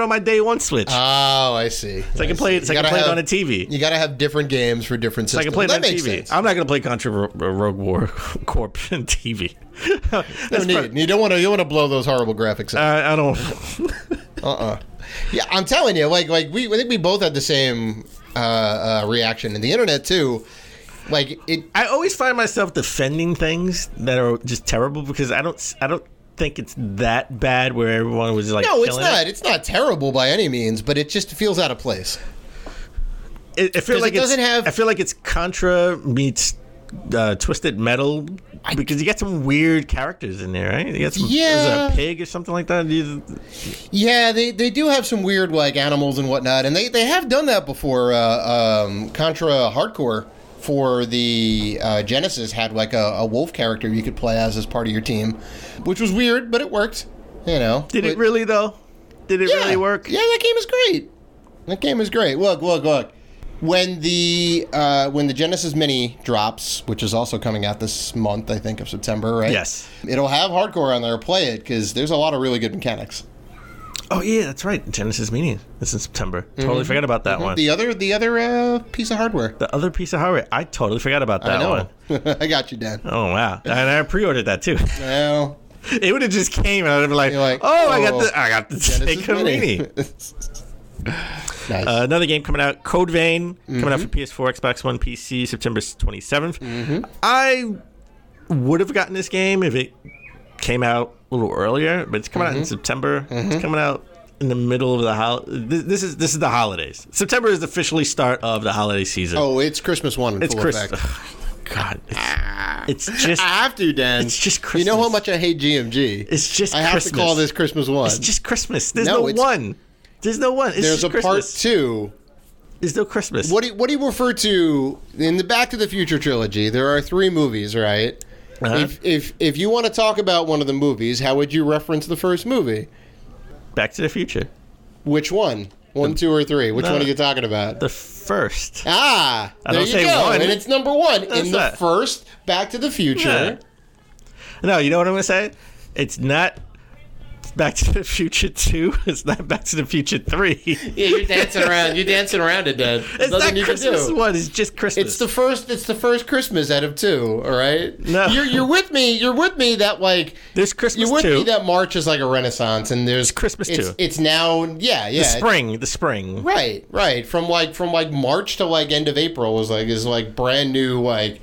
my day one Switch. Oh, I see. So I can play it on a TV. You got to have different games for different systems. So I can play it on makes TV. Sense. I'm not going to play Contra Rogue War Corp on TV. No need. You don't want to blow those horrible graphics out. I don't. Yeah, I'm telling you, I think we both had the same reaction, and the internet too. I always find myself defending things that are just terrible because I don't think it's that bad where everyone was like, no, it's not. It's not terrible by any means, but it just feels out of place. I feel like it's Contra meets Twisted Metal because you got some weird characters in there, right? You got some, is it a pig or something like that? Yeah, they do have some weird animals and whatnot, and they have done that before. Contra Hardcore for the Genesis had a wolf character you could play as part of your team, which was weird, but it worked. Did it really though? Did it really work? Yeah, that game is great. Look. When the Genesis Mini drops, which is also coming out this month, I think of September, right? Yes. It'll have hardcore on there. Play it because there's a lot of really good mechanics. Oh yeah, that's right. Genesis Mini. It's in September. Totally forgot about that one. The other piece of hardware. The other piece of hardware. I totally forgot about that one. I got you, Dan. Oh wow, and I pre-ordered that too. Well, it would have just came and I'd be like, I got the Sega Mini. Nice. Another game coming out, Code Vein, coming out for PS4, Xbox One, PC, September 27th. I would have gotten this game if it came out a little earlier, but it's coming out in September. It's coming out in the middle of the this is the holidays. September is the officially start of the holiday season. Oh, it's Christmas one. It's Christmas. God, it's just. I have to, Dan. It's just Christmas. You know how much I hate GMG. It's just. I have Christmas. to call this Christmas one. It's just Christmas. There's no one. There's no one. It's there's just a Christmas. part 2. There's no Christmas. What do you refer to in the Back to the Future trilogy? There are 3 movies, right? Uh-huh. If you want to talk about one of the movies, how would you reference the first movie? Back to the Future. Which one? 1, 2, or 3? Which one are you talking about? The first. There you say go. one. And it's number 1 in the that? first Back to the Future. Yeah. No, you know what I'm going to say? It's not Back to the Future 2. It's not Back to the Future 3. Yeah, you're dancing around. You're dancing around it, Dad. It's not Christmas one. It's just Christmas. It's the first Christmas out of 2. All right. No, you're with me. You're with me. That like there's Christmas. You're with 2. me. That March is like a renaissance, and there's Christmas 2. It's now. Yeah. The spring. Right. From March to like end of April is like brand new like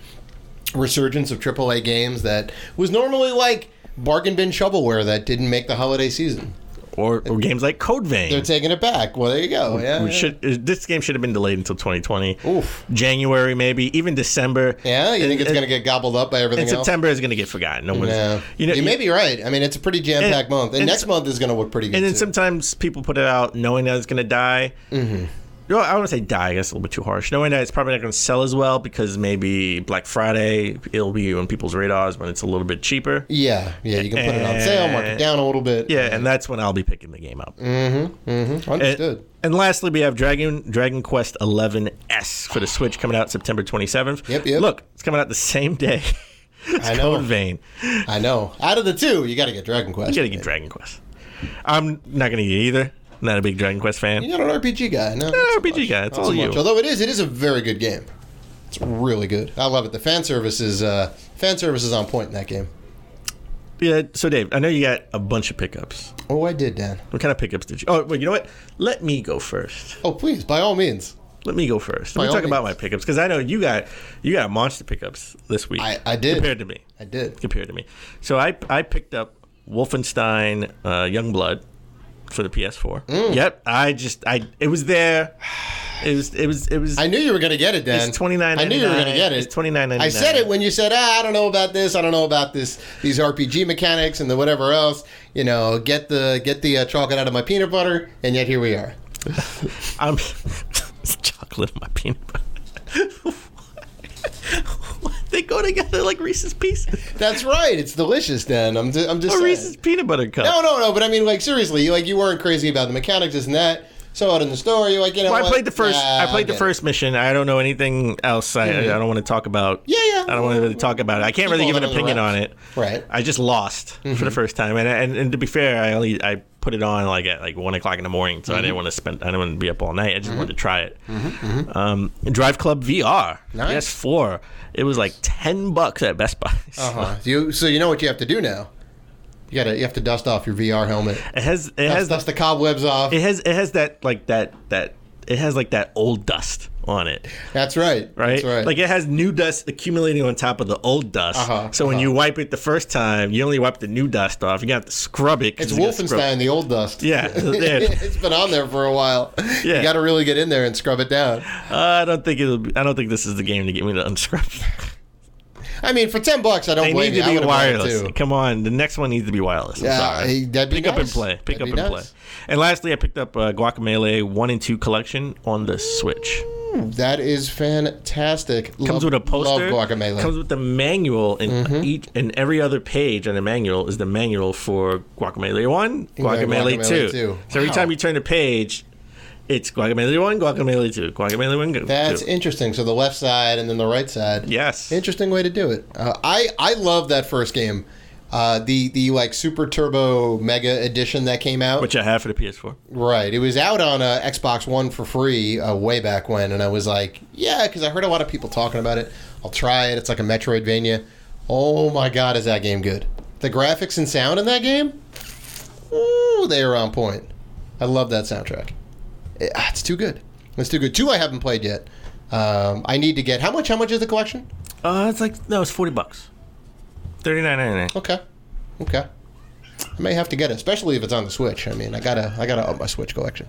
resurgence of AAA games that was normally like bargain bin shovelware that didn't make the holiday season. Or games like Code Vein. They're taking it back. Well, there you go. This game should have been delayed until 2020. Oof. January, maybe. Even December. Yeah? You think it's going to get gobbled up by everything else? September is going to get forgotten. No one's, no. You may be right. I mean, it's a pretty jam-packed month. And next month is going to look pretty good, And then too. sometimes people put it out knowing that it's going to die. Mm-hmm. I don't want to say die. I guess it's a little bit too harsh. Knowing that it's probably not going to sell as well because maybe Black Friday, it'll be on people's radars when it's a little bit cheaper. Yeah. You can put it on sale, mark it down a little bit. Yeah, and that's when I'll be picking the game up. Understood. And lastly, we have Dragon Quest 11S for the Switch coming out September 27th. Yep. Look, it's coming out the same day. I know. Code Vein. I know. Out of the 2, you got to get Dragon Quest. You got to get Dragon Quest. I'm not going to get either. Not a big Dragon Quest fan. You're not an RPG guy. No, RPG guy. It's all you. Although it is a very good game. It's really good. I love it. The fan service is on point in that game. Yeah. So Dave, I know you got a bunch of pickups. Oh, I did, Dan. What kind of pickups did you? Oh, wait. You know what? Let me go first. Oh, please, by all means. Let me go first. Let me talk about my pickups because I know you got monster pickups this week. I did. Compared to me. I did. Compared to me. So I picked up Wolfenstein Youngblood for the PS4. Yep. It was there. It was. I knew you were going to get it, Dan. It's $29.99. I knew you were going to get it. It's $29.99. I said it when you said, I don't know about this. I don't know about this. These RPG mechanics and the whatever else. You know, get the chocolate out of my peanut butter, and yet here we are. I'm chocolate in my peanut butter. They go together like Reese's Pieces. That's right. It's delicious, Dan. I'm just or saying. Reese's peanut butter cup. No. But I mean, like seriously, you weren't crazy about the mechanics, this and that. Saw it in the store. You're like, you know, well, what? I played the first mission. I don't know anything else. I don't want to talk about. Yeah. I don't want to really talk about it. I can't really give an opinion on it. Right. I just lost for the first time, and to be fair, I put it on like at 1 o'clock in the morning, so I didn't want to be up all night. I just wanted to try it. Drive Club VR, nice. PS4. It was like $10 at Best Buy. So you know what you have to do now. You have to dust off your VR helmet. It has dust the cobwebs off. It has that old dust on it. That's right. Right? That's right. Like it has new dust accumulating on top of the old dust. So when you wipe it the first time, you only wipe the new dust off. You got to scrub it. It's Wolfenstein, the old dust. Yeah. It's been on there for a while. Yeah. You got to really get in there and scrub it down. I don't think this is the game to get me to unscrub. I mean, for $10, I don't blame you. They need to be wireless. Come on, the next one needs to be wireless. I'm sorry. That'd be Pick nice. up and play. Pick up and play. And lastly, I picked up Guacamelee 1 and 2 collection on the Switch. That is fantastic. Comes with a poster. Love Guacamelee. Comes with the manual, and each and every other page on the manual is the manual for Guacamelee 1, Guacamelee 2. So every time you turn the page, it's Guacamelee 1, Guacamelee 2, Guacamelee 1, 2. That's interesting. So the left side and then the right side. Yes. Interesting way to do it. I love that first game. The like Super Turbo Mega Edition that came out. Which I have for the PS4. Right. It was out on Xbox One for free way back when. And I was like, yeah, because I heard a lot of people talking about it. I'll try it. It's like a Metroidvania. Oh my God, is that game good. The graphics and sound in that game, ooh, they are on point. I love that soundtrack. It's too good. It's too good. 2 I haven't played yet. I need to get... How much is the collection? It's $40. $39.99. Okay. I may have to get it, especially if it's on the Switch. I mean, I gotta up my Switch collection.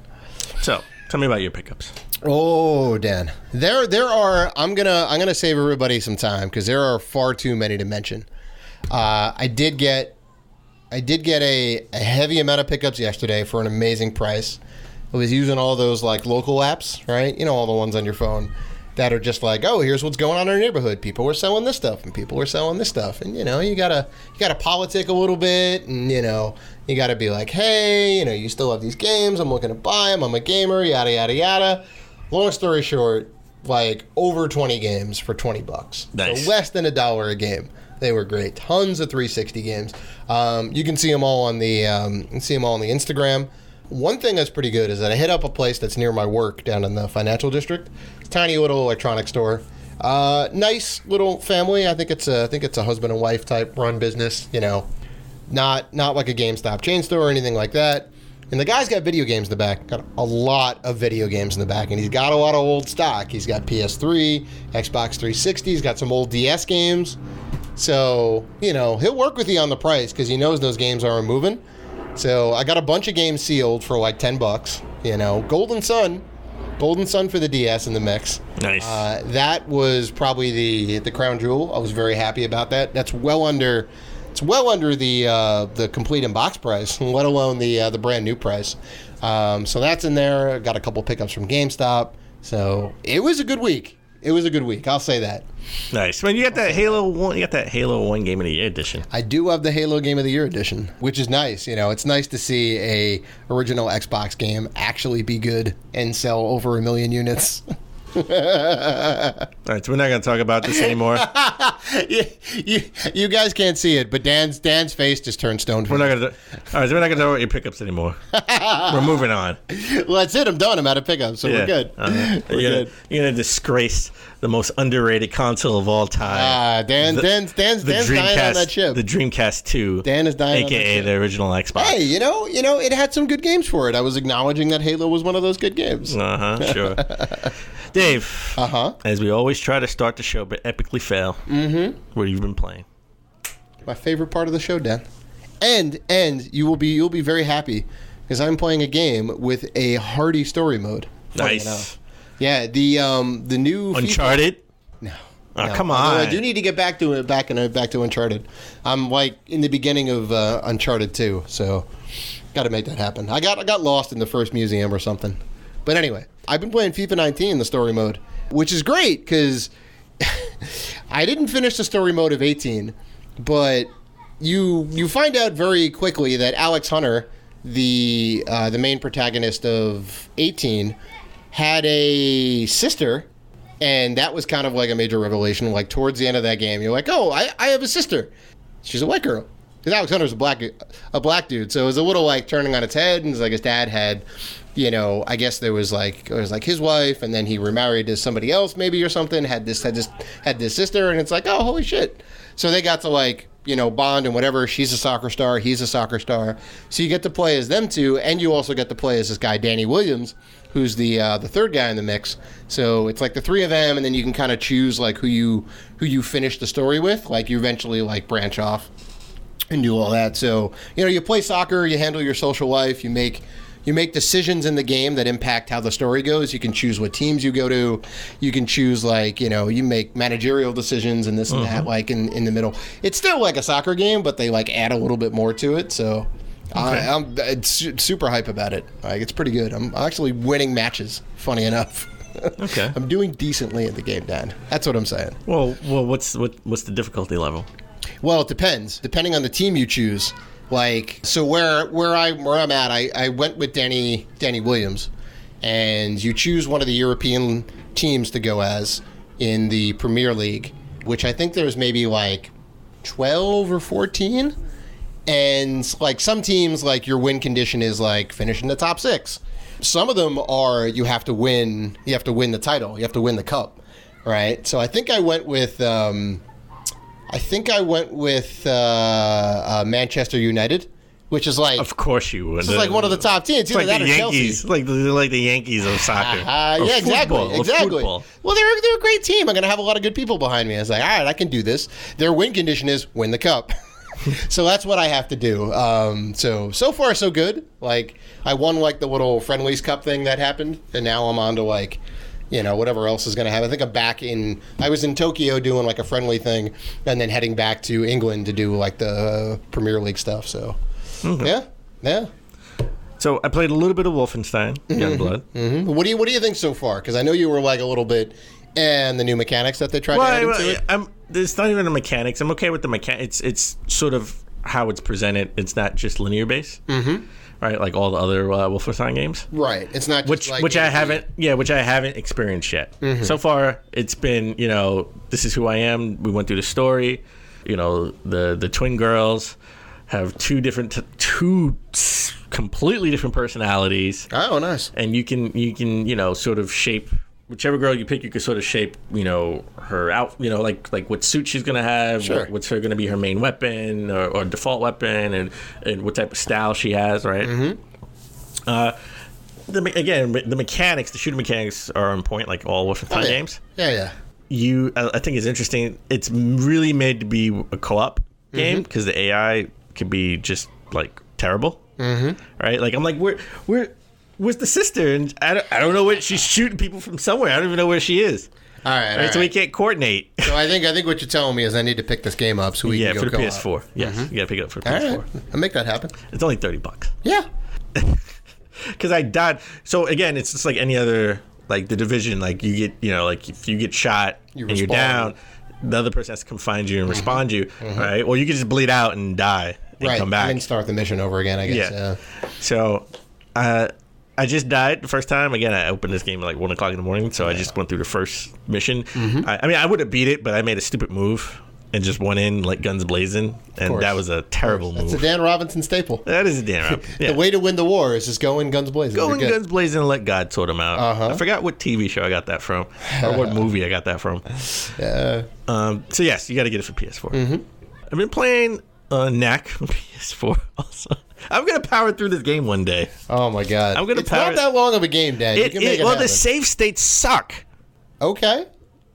So, tell me about your pickups. Oh, Dan. There are... I'm gonna save everybody some time because there are far too many to mention. I did get a heavy amount of pickups yesterday for an amazing price. I was using all those like local apps, right? You know, all the ones on your phone. that are just like, oh, here's what's going on in our neighborhood. People are selling this stuff, and people are selling this stuff, and you gotta politic a little bit, and you gotta be like, hey, you still have these games. I'm looking to buy them. I'm a gamer. Yada yada yada. Long story short, like over 20 games for $20. Nice. So less than $1 a game. They were great. Tons of 360 games. You can see them all on the Instagram. One thing that's pretty good is that I hit up a place that's near my work down in the financial district. It's a tiny little electronics store. Nice little family. I think it's a husband and wife type run business. Not like a GameStop chain store or anything like that. And the guy's got video games in the back. Got a lot of video games in the back, and he's got a lot of old stock. He's got PS3, Xbox 360. He's got some old DS games. So he'll work with you on the price because he knows those games aren't moving. So I got a bunch of games sealed for like $10. Golden Sun for the DS in the mix. Nice. That was probably the crown jewel. I was very happy about that. That's well under the complete in box price, let alone the brand new price. So that's in there. I got a couple pickups from GameStop. So it was a good week. I'll say that. Nice. Man, you got that Halo 1. You got that Halo 1 Game of the Year edition. I do have the Halo Game of the Year edition, which is nice. It's nice to see a original Xbox game actually be good and sell over 1 million units. All right, so we're not going to talk about this anymore. You guys can't see it, but Dan's face just turned stone. All right, so we're not going to talk about your pickups anymore. We're moving on. Well, that's it. I'm done. I'm out of pickups, so we're good. You're going to disgrace the most underrated console of all time. Dan's dying on that ship. The Dreamcast 2. Dan is dying AKA on that the original Xbox. Hey, it had some good games for it. I was acknowledging that Halo was one of those good games. Sure. Dave, as we always try to start the show but epically fail, what have you been playing? My favorite part of the show, Dan. And you'll be very happy because I'm playing a game with a hearty story mode. Nice. Enough. Yeah, the new Uncharted? No. Come on. Although I do need to get back to Uncharted. I'm like in the beginning of Uncharted 2, so got to make that happen. I got lost in the first museum or something. But anyway, I've been playing FIFA 19 the story mode, which is great because I didn't finish the story mode of 18, but you find out very quickly that Alex Hunter, the main protagonist of 18, had a sister, and that was kind of like a major revelation. Like towards the end of that game, you're like, oh, I have a sister. She's a white girl. Because Alex Hunter's a black dude, so it was a little like turning on its head, and it's like his dad had, I guess it was like his wife, and then he remarried to somebody else maybe or something, had this sister, and it's like, oh, holy shit. So they got to like, bond and whatever. She's a soccer star, he's a soccer star. So you get to play as them two, and you also get to play as this guy, Danny Williams, who's the third guy in the mix. So it's like the three of them, and then you can kind of choose like who you finish the story with. Like you eventually like branch off and do all that. So, you play soccer, you handle your social life, you make decisions in the game that impact how the story goes. You can choose what teams you go to. You can choose like, you make managerial decisions and this and that, like in the middle. It's still like a soccer game, but they like add a little bit more to it. So I'm super hype about it. Like it's pretty good. I'm actually winning matches, funny enough. Okay. I'm doing decently at the game, Dan. That's what I'm saying. Well, what's the difficulty level? Well, it depends. Depending on the team you choose. Like, so where I'm at, I went with Danny Williams, and you choose one of the European teams to go as in the Premier League, which I think there's maybe like 12 or 14. And like some teams, like your win condition is like finish in the top 6. Some of them are you have to win the title, you have to win the cup, right? So I think I went with Manchester United, which is like, of course you would. This is like one of the top teams. It's like the Yankees, like the Yankees of soccer. Yeah, exactly. Football. Well, they're a great team. I'm gonna have a lot of good people behind me. I was like, all right, I can do this. Their win condition is win the cup. So that's what I have to do. So far so good. Like I won like the little friendlies cup thing that happened, and now I'm on to like, whatever else is going to happen. I think I was in Tokyo doing like a friendly thing and then heading back to England to do like the Premier League stuff. So, yeah. So I played a little bit of Wolfenstein, Youngblood. Mm-hmm. What do you think so far? Because I know you were like a little bit And the new mechanics that they tried to add into it? It's not even the mechanics. I'm okay with the mechanics. It's sort of how it's presented. It's not just linear based. Mm-hmm. Right, like all the other Wolfenstein games. Right. It's not just which I haven't experienced yet. Mm-hmm. So far, it's been, this is who I am. We went through the story. The twin girls have two completely different personalities. Oh, nice. And you can sort of shape whichever girl you pick. You can sort of shape her out. Like what suit she's gonna have. Sure. What's her gonna be her main weapon or default weapon, and what type of style she has. Right. Mm-hmm. The mechanics, the shooting mechanics are on point, like all Wolfenstein games. Yeah. I think it's interesting. It's really made to be a co-op game because the AI could be just like terrible. Mm-hmm. Right. Like I'm like where's the sister? And I don't know she's shooting people from somewhere. I don't even know where she is. All right. So we can't coordinate. So I think what you're telling me is I need to pick this game up so we can go for the co-op. PS4. Yes, you got to pick it up for the PS4. Right. I'll make that happen. It's only $30. Yeah. Because I died. So again, it's just like any other, like the Division. Like you get, like if you get shot and you're down, the other person has to come find you and respond to you, right? Or you can just bleed out and die and come back and then start the mission over again. I guess. Yeah. So, I just died the first time. Again, I opened this game at like 1 o'clock in the morning, so I just went through the first mission. Mm-hmm. I would have beat it, but I made a stupid move and just went in like guns blazing, and that was a terrible move. That's a Dan Robinson staple. That is a Dan Robinson. Yeah. The way to win the war is just go in guns blazing. Go in guns blazing and let God sort them out. I forgot what TV show I got that from, or what movie I got that from. Yeah. So yes, you got to get it for PS4. Mm-hmm. I've been playing Knack on PS4 also. I'm gonna power through this game one day. Oh my god! It's not that long of a game, Dan. You can make it happen. The save states suck. Okay.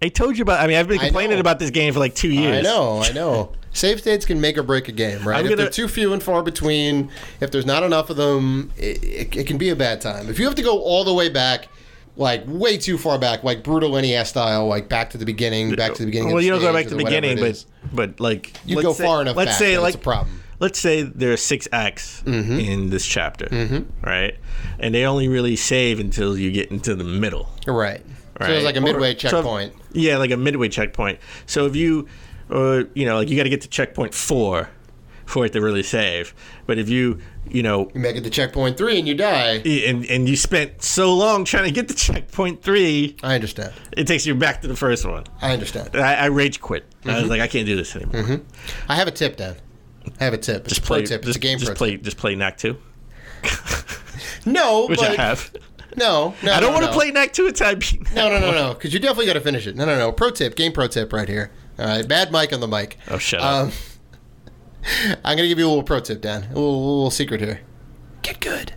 I told you about. I've been complaining about this game for like 2 years. I know. Save states can make or break a game, right? If they're too few and far between, if there's not enough of them, it can be a bad time. If you have to go all the way back, like way too far back, like brutal NES style, like back to the beginning. Well, you don't go back to the beginning, but like you go far enough. Let's say it's a problem. Let's say there are 6 acts in this chapter, right? And they only really save until you get into the middle. Right. So it's like a midway checkpoint. Like a midway checkpoint. So if you, like you got to get to checkpoint 4 for it to really save. But if you make it to checkpoint 3 and you die. And you spent so long trying to get to checkpoint 3. I understand. It takes you back to the first one. I understand. I rage quit. I was like, I can't do this anymore. I have a tip, Dan. I have a tip. It's a pro tip. It's a game pro tip. Just play Knack 2. No, which I have. No. I don't want to play Knack 2 until I beat. No. Because you definitely got to finish it. No. Pro tip. Game pro tip right here. All right. Bad mic on the mic. Oh, shut up. I'm going to give you a little pro tip, Dan. A little secret here. Get good.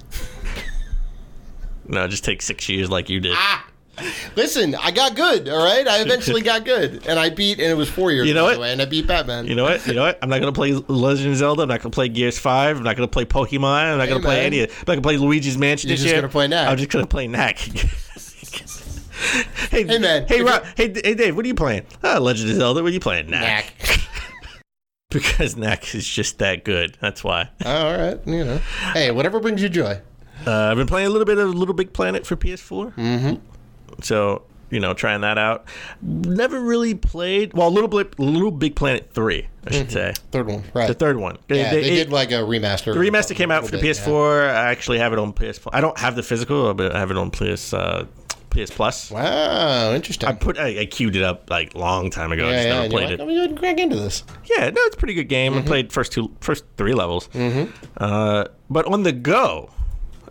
No, just take 6 years like you did. Listen, I got good, all right? I eventually got good. And and it was 4 years, by the way, and I beat Batman. You know what? I'm not going to play Legend of Zelda. I'm not going to play Gears 5. I'm not going to play Pokemon. I'm not going to play any of it. I'm not going to play Luigi's Mansion this year. You're just going to play Knack. I'm just going to play Knack. Hey, man. Hey, Rob. Hey, Dave, what are you playing? Legend of Zelda. What are you playing? Knack. Because Knack is just that good. That's why. All right. Hey, whatever brings you joy. I've been playing a little bit of Little Big Planet for PS4. Mm-hmm. So, trying that out. Never really played. Well, Little Big Planet 3, I should say. Third one, right. The third one. They did like a remaster. The remaster came out for the PS4. Yeah. I actually have it on PS4. I don't have the physical, but I have it on PS Plus. Wow, interesting. I queued it up like long time ago. I just never played it. Let me go ahead and crack into this. Yeah, no, it's a pretty good game. I played first 3 levels. But on the go,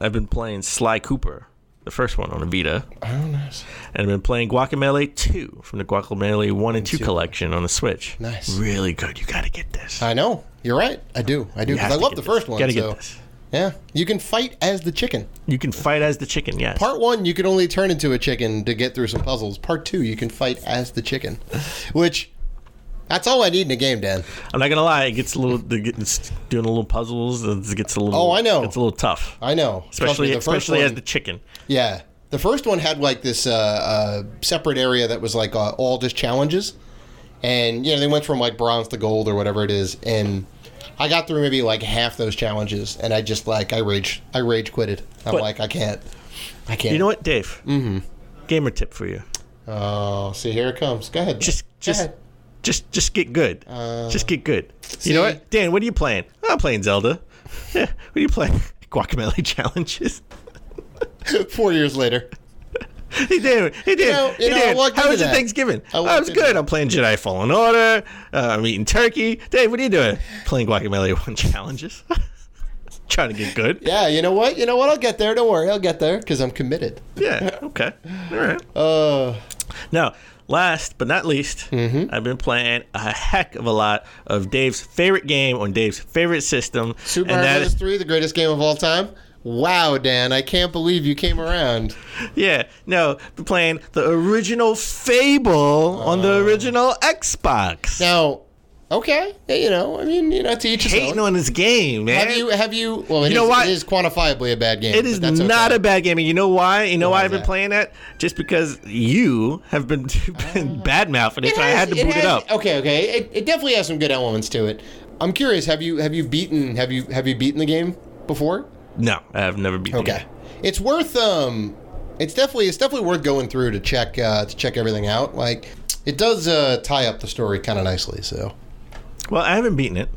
I've been playing Sly Cooper. The first one on the Vita. Oh, nice. And I've been playing Guacamelee 2 from the Guacamelee 1 and 2 collection on the Switch. Nice. Really good. You got to get this. I know. You're right. I do. Because I love the first one. Got to get this. Yeah. You can fight as the chicken. Yes. Part 1, you can only turn into a chicken to get through some puzzles. Part 2, you can fight as the chicken. Which... That's all I need in a game, Dan. I'm not gonna lie, it gets a little. It's doing a little puzzles. It gets a little. Oh, I know. It's a little tough. I know, especially as the chicken. Yeah, the first one had like this separate area that was like all just challenges, and they went from like bronze to gold or whatever it is, and I got through maybe like half those challenges, and I just I rage quitted. I'm like, I can't. You know what, Dave? Mm-hmm. Gamer tip for you. Oh, see, here it comes. Go ahead. Just get good. Just get good. You know what, Dan? What are you playing? I'm playing Zelda. Yeah. What are you playing? Guacamelee challenges. 4 years later. Hey Dan, how was your Thanksgiving? It was good. I'm playing Jedi Fallen Order. I'm eating turkey. Dave, what are you doing? Playing Guacamelee 1 challenges. Trying to get good. Yeah, you know what? I'll get there. Don't worry. I'll get there because I'm committed. Yeah, okay. All right. Now, last but not least, I've been playing a heck of a lot of Dave's favorite game on Dave's favorite system. Super Mario Bros. 3, the greatest game of all time. Wow, Dan, I can't believe you came around. Yeah, no, we're playing the original Fable on the original Xbox. Now, okay, to each his hating own. on this game, man. Have you? Well, it is quantifiably a bad game. It is not a bad game, and you know why? You know why I've been playing that? Just because you have been bad mouthing it, so I had to boot it up. Okay. It definitely has some good elements to it. I'm curious. Have you beaten the game before? No, I have never beaten it. Okay, it's worth it's definitely worth going through to check everything out. Like, it does tie up the story kind of nicely. So, well, I haven't beaten it,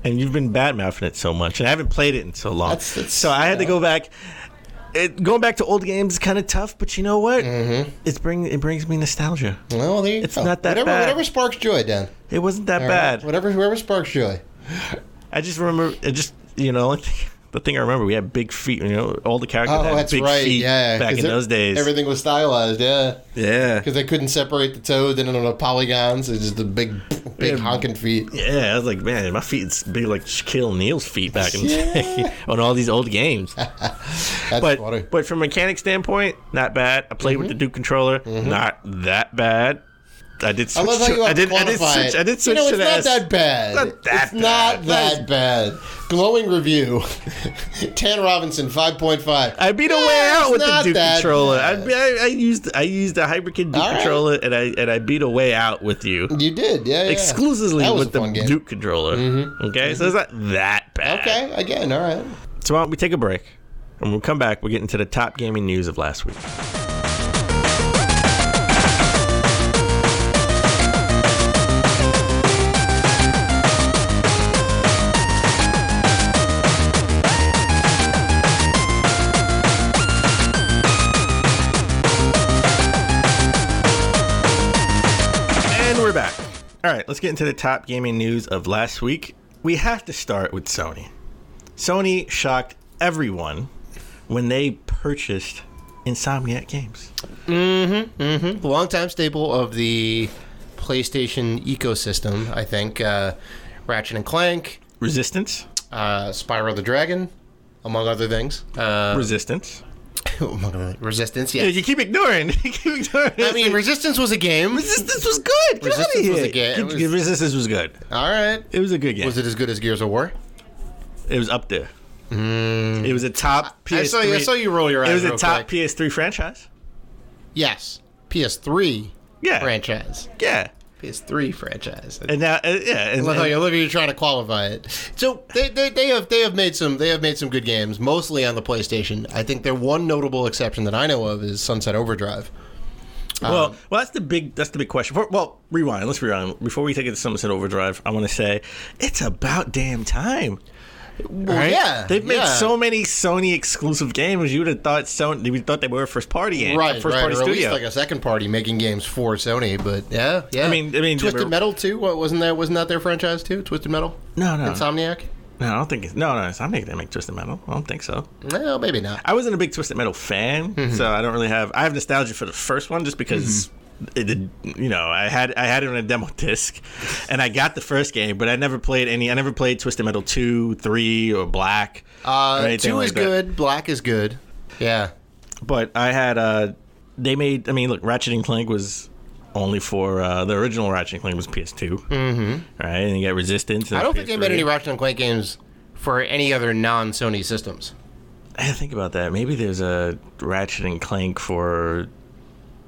and you've been bad mouthing it so much, and I haven't played it in so long. So I had to go back. Going back to old games is kind of tough, but you know what? Mm-hmm. It brings me nostalgia. Well, there you go. It's not that bad. Whatever sparks joy, Dan. It wasn't that bad. Right. Whoever sparks joy. I just remember the thing I remember, we had big feet. All the characters had big feet back in those days. Everything was stylized, yeah. Yeah. Because they couldn't separate the toad in the polygons. It's just the big honking feet. Yeah, I was like, man, my feet is big like Shaquille O'Neal's feet back in the day on all these old games. Funny. But from a mechanic standpoint, not bad. I played with the Duke controller, not that bad. I did switch. I love how you have to quantify it. I did switch to the it's not that bad. It's not that bad. Glowing review. Tan Robinson, 5.5. I beat a way out with the Duke controller. I used a HyperKid Duke controller, and I beat a way out with you. You did, yeah. Exclusively with the Duke controller. Mm-hmm. Okay, so it's not that bad. Okay, again, all right. So why don't we take a break, and we'll come back. We'll get into the top gaming news of last week. All right, let's get into the top gaming news of last week. We have to start with Sony. Sony shocked everyone when they purchased Insomniac Games. The longtime staple of the PlayStation ecosystem, I think. Ratchet and Clank. Resistance. Spyro the Dragon, among other things. Resistance. Resistance, yes. Yeah, you keep ignoring. I mean, Resistance was a game. Resistance was good. Resistance was a game. Resistance was good. All right. It was a good game. Was it as good as Gears of War? It was up there. It was a top PS3. I saw you roll your eyes. It was a top PS3 franchise. Yes. PS3 franchise. Yeah. PS3 franchise. And now, and I love how you're trying to qualify it. So they have made some good games, mostly on the PlayStation. I think their one notable exception that I know of is Sunset Overdrive. Well, that's the big question. Rewind. Let's rewind. Before we take it to Sunset Overdrive, I want to say it's about damn time. Well, right? Yeah, they've made so many Sony exclusive games. You would have thought we thought they were a first party game, right? First party or studio, at least like a second party making games for Sony. But yeah. I mean, Twisted Metal too. Wasn't that their franchise too? Twisted Metal. No. Insomniac. No, I don't think it's... No, Insomniac didn't make Twisted Metal. I don't think so. No, maybe not. I wasn't a big Twisted Metal fan, so I don't really have... I have nostalgia for the first one just because... It did, I had it on a demo disc, and I got the first game, but I never played any. I never played Twisted Metal 2, 3, or Black. 2 is good. Black is good. Yeah, but I had they made. I mean, look, Ratchet and Clank was only for the original Ratchet and Clank was PS2. Right, and you got Resistance. And I don't PS3. think they made any Ratchet and Clank games for any other non-Sony systems. I had to think about that. Maybe there's a Ratchet and Clank for.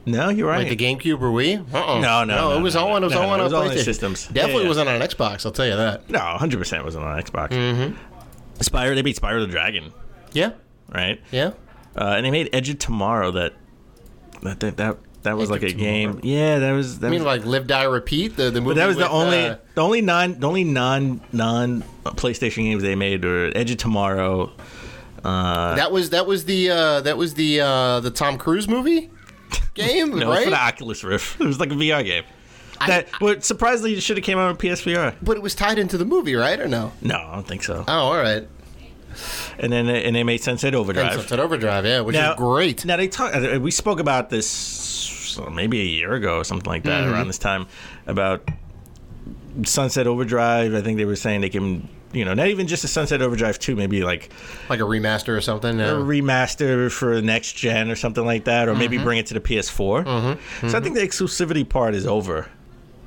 No, you're right. Like the GameCube or Wii? No. It was all on PlayStation systems. Definitely wasn't on an Xbox. I'll tell you that. No, 100% wasn't on Xbox. They beat Spyro the Dragon. Yeah. Right. Yeah. And they made Edge of Tomorrow. That That was like a game. Tomorrow. Yeah, that was. I mean, like Live, Die, Repeat. The movie. But that was with, the only non PlayStation games they made were Edge of Tomorrow. That was the Tom Cruise movie game, No, right? it was for the Oculus Rift. It was like a VR game. But surprisingly, it should have came out on PSVR. But it was tied into the movie, right, or no? No, I don't think so. Oh, all right. And then they made Sunset Overdrive. Sunset Overdrive, yeah, which is great. Now we spoke about this maybe a year ago or something like that around this time about Sunset Overdrive. I think they were saying they can, not even just a Sunset Overdrive 2, maybe like a remaster or something. A remaster for next gen or something like that, or maybe bring it to the PS4. So I think the exclusivity part is over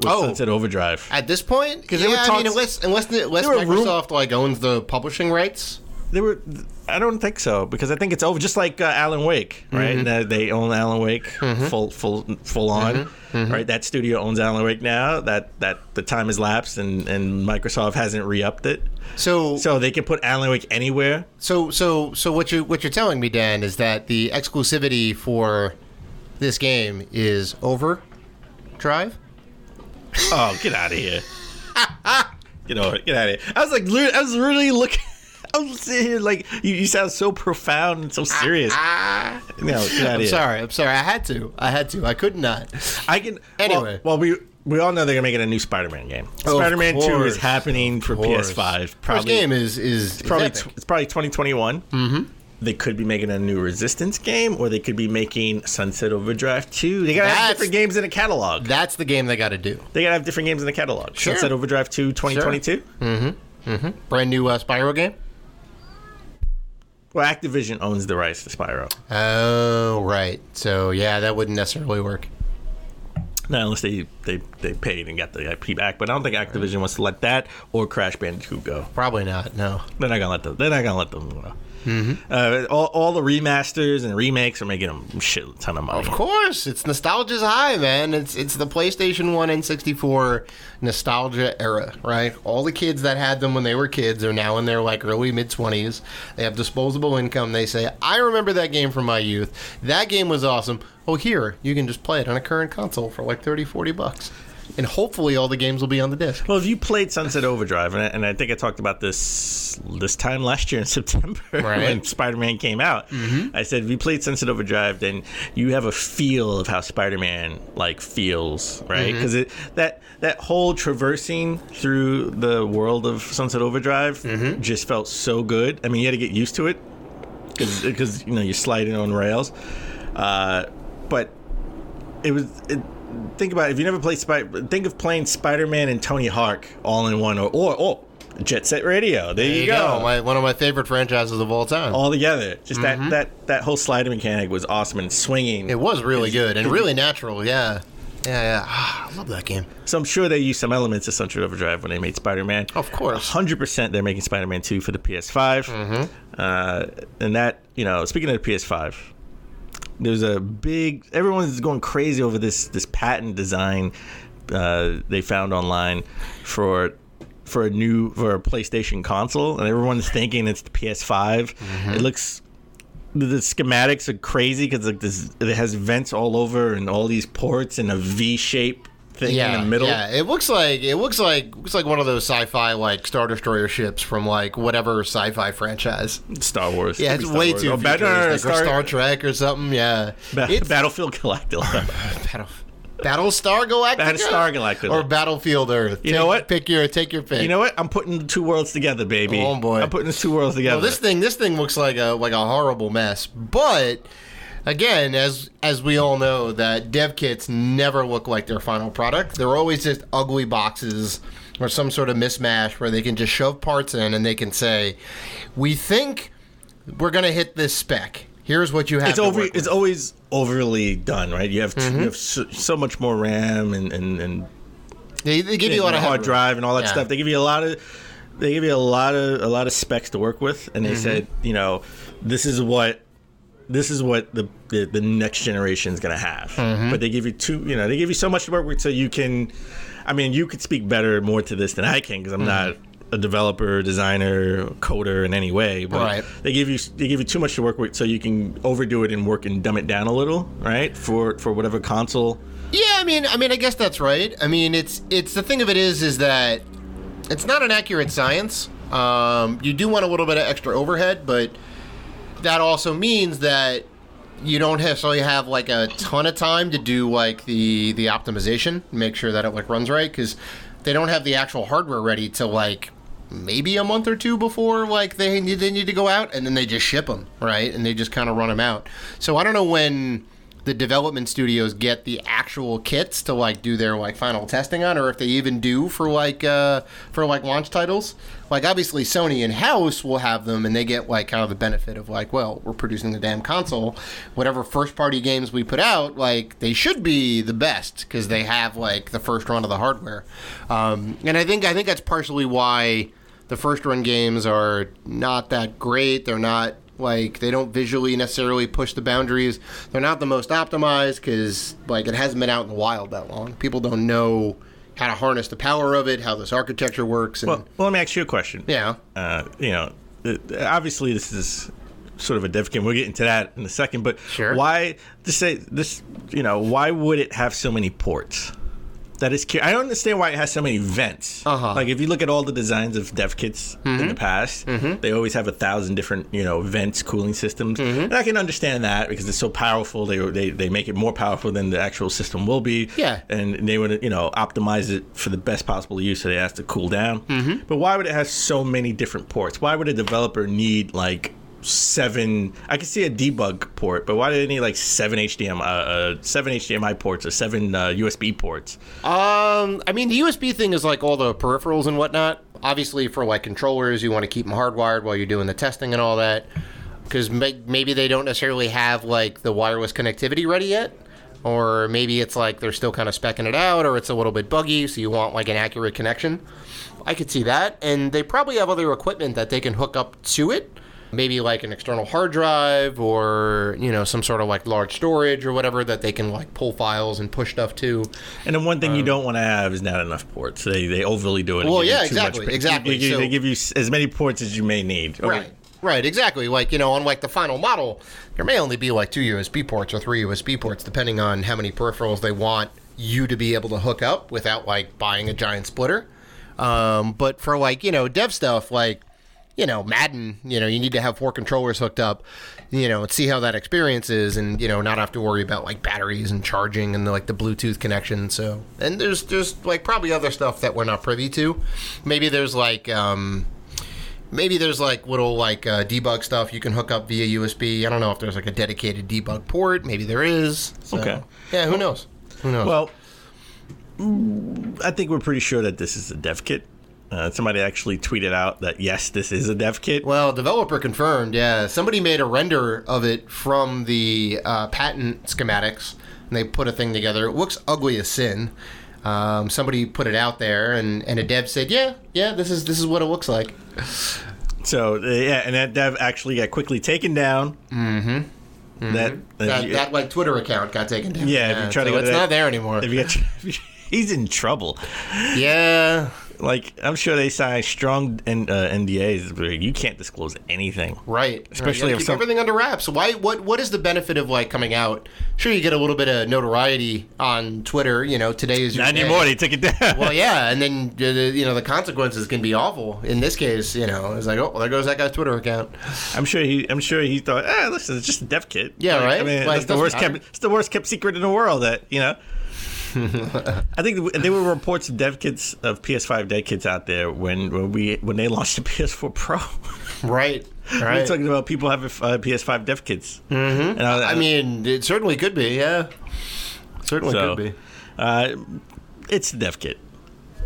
with Sunset Overdrive at this point. Because unless Microsoft owns the publishing rights. I don't think so, because I think it's over. Just like Alan Wake, right? They own Alan Wake full on, right? That studio owns Alan Wake now. That the time has lapsed, and Microsoft hasn't re-upped it. So they can put Alan Wake anywhere. So what you're telling me, Dan, is that the exclusivity for this game is Overdrive? Oh, get out of here! Get out of here! I was really looking. I was sitting here like, you sound so profound and so serious. No, get out of here. I'm sorry. I had to. I could not. Anyway. Well, we all know they're gonna make it a new Spider-Man game. Spider-Man 2 is happening for PS5. First game is probably 2021. They could be making a new Resistance game, or they could be making Sunset Overdrive 2. They gotta have different games in the catalog. That's the game they got to do. They gotta have different games in the catalog. Sure. Sunset Overdrive 2 2022. Sure. Brand new Spyro game. Well, Activision owns the rights to Spyro. Oh, right. So, yeah, that wouldn't necessarily work. No, unless they paid and got the IP back. But I don't think Activision wants to let that or Crash Bandicoot go. Probably not, no. They're not going to let them go. All the remasters and remakes are making them a shit ton of money. Of course. It's nostalgia's high, man. It's the PlayStation 1 and 64 nostalgia era, right? All the kids that had them when they were kids are now in their early mid-20s. They have disposable income. They say, I remember that game from my youth. That game was awesome. Oh, here, you can just play it on a current console for $30-$40. And hopefully all the games will be on the disc. Well, if you played Sunset Overdrive, and I think I talked about this time last year in September when Spider-Man came out, I said, if you played Sunset Overdrive, then you have a feel of how Spider-Man feels, right? Because that whole traversing through the world of Sunset Overdrive just felt so good. I mean, you had to get used to it because you're sliding on rails, but it was. Think about it. If you never played think of playing Spider-Man and Tony Hawk all in one, or Jet Set Radio. There you go. One of my favorite franchises of all time. All together. Just that whole slider mechanic was awesome, and swinging. It was really good and really natural. Yeah. I love that game. So I'm sure they used some elements of Sunset Overdrive when they made Spider-Man. Of course. 100% they're making Spider-Man 2 for the PS5. And that, speaking of the PS5, there's everyone's going crazy over this patent design they found online for a PlayStation console, and everyone's thinking it's the PS5. It looks, the schematics are crazy because it has vents all over and all these ports and a V-shape thing in the middle. Yeah, it looks like one of those sci-fi Star Destroyer ships from whatever sci-fi franchise. Star Wars. Yeah, it's way too futuristic, or Star Trek or something. Yeah, Battlefield Galactica. Battlestar Galactica. Battlestar Galactica. Or Battlefield Earth. Take your pick. You know what? I'm putting the two worlds together, baby. Oh boy, I'm putting the two worlds together. Well, this thing looks like a horrible mess, but. Again, as we all know, that dev kits never look like their final product. They're always just ugly boxes or some sort of mismatch where they can just shove parts in and they can say, we think we're going to hit this spec. Here's what you have to work with. It's always overly done, right? You have so much more RAM and they give you a lot of hard drive and all that stuff. They give you a lot of specs to work with, and they said, this is what the next generation is going to have. But they give you they give you so much to work with, so you can, you could speak more to this than I can, because I'm not a developer, designer, coder in any way, but Right. they give you too much to work with, so you can overdo it and work and dumb it down a little, right? For whatever console. Yeah, I mean, I guess that's right. I mean, it's the thing of it is that it's not an accurate science. You do want a little bit of extra overhead, but that also means that you don't necessarily have like a ton of time to do like the optimization, make sure that it like runs right, because they don't have the actual hardware ready till like maybe a month or two before like they need to go out, and then they just ship them, right? And they just kind of run them out. So I don't know when the development studios get the actual kits to like do their like final testing on, or if they even do for like launch titles. Like obviously Sony in-house will have them, and they get like kind of the benefit of like, well, we're producing the damn console. Whatever first party games we put out, like they should be the best because they have like the first run of the hardware. And I think that's partially why the first run games are not that great. They're not like, they don't visually necessarily push the boundaries. They're not the most optimized because like it hasn't been out in the wild that long. People don't know how to harness the power of it, how this architecture works. And, Well, let me ask you a question. yeah. Obviously this is sort of a dev kit. We'll get into that in a second, but Sure. why would it have so many ports? That is, I don't understand why it has so many vents. Like if you look at all the designs of dev kits in the past, they always have 1,000 different vents, cooling systems, and I can understand that because it's so powerful. They make it more powerful than the actual system will be. Yeah. And they would optimize it for the best possible use, so they have to cool down. But why would it have so many different ports? Why would a developer need like 7? I could see a debug port, but why do they need like 7 HDMI ports or 7 USB ports? I mean, the USB thing is like all the peripherals and whatnot. Obviously, for like controllers, you want to keep them hardwired while you're doing the testing and all that, because maybe they don't necessarily have like the wireless connectivity ready yet, or maybe it's like they're still kind of speccing it out, or it's a little bit buggy, so you want like an accurate connection. I could see that, and they probably have other equipment that they can hook up to it. Maybe like an external hard drive or, some sort of like large storage or whatever that they can like pull files and push stuff to. And the one thing you don't want to have is not enough ports. They overly do it. Well, yeah, exactly. They give you as many ports as you may need. Right, exactly. Like, on like the final model, there may only be like 2 USB ports or 3 USB ports, depending on how many peripherals they want you to be able to hook up without like buying a giant splitter. But for like, dev stuff, like, Madden, you need to have 4 controllers hooked up, and see how that experience is, and, not have to worry about like batteries and charging and the Bluetooth connection. So, and there's like probably other stuff that we're not privy to. Maybe there's like little like debug stuff you can hook up via USB. I don't know if there's like a dedicated debug port. Maybe there is. So, okay. Yeah, who knows? Well, I think we're pretty sure that this is a dev kit. Somebody actually tweeted out that, yes, this is a dev kit. Well, developer confirmed, yeah. Somebody made a render of it from the patent schematics, and they put a thing together. It looks ugly as sin. Somebody put it out there, and a dev said, yeah, this is what it looks like. So, and that dev actually got quickly taken down. That like Twitter account got taken down. Yeah, if you try to go it's not there anymore. He's in trouble. Yeah. Like, I'm sure they sign strong NDAs where you can't disclose anything. Right. Especially if everything under wraps. What is the benefit of like coming out? Sure, you get a little bit of notoriety on Twitter. Today is your Not day. anymore. They took it down. Well, yeah, and then the consequences can be awful. In this case, it's like, oh, well, there goes that guy's Twitter account. I'm sure he thought, listen, it's just a dev kit. Yeah, right. I mean, it's the worst kept secret in the world. That I think there were reports of dev kits of PS5 dev kits out there when they launched the PS4 Pro. Right. We're talking about people having PS5 dev kits. Mm-hmm. And I mean, it certainly could be. Yeah, certainly could be. It's a dev kit.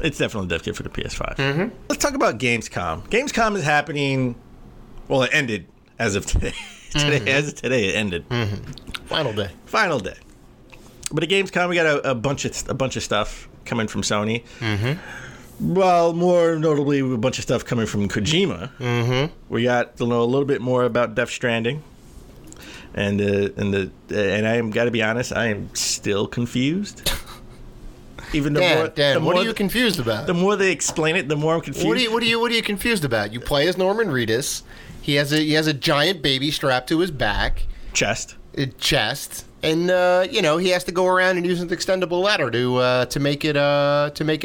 It's definitely a dev kit for the PS5. Mm-hmm. Let's talk about Gamescom. Gamescom is happening. Well, it ended as of today. As of today, it ended. Mm-hmm. Final day. But at Gamescom, we got a bunch of stuff coming from Sony. Mm-hmm. Well, more notably, a bunch of stuff coming from Kojima. Mm-hmm. We got to know a little bit more about Death Stranding, and I am got to be honest, I am still confused. even Dan, what are you confused about? The more they explain it, the more I'm confused. What are you confused about? You play as Norman Reedus. He has a giant baby strapped to his back. Chest. And he has to go around and use an extendable ladder to make it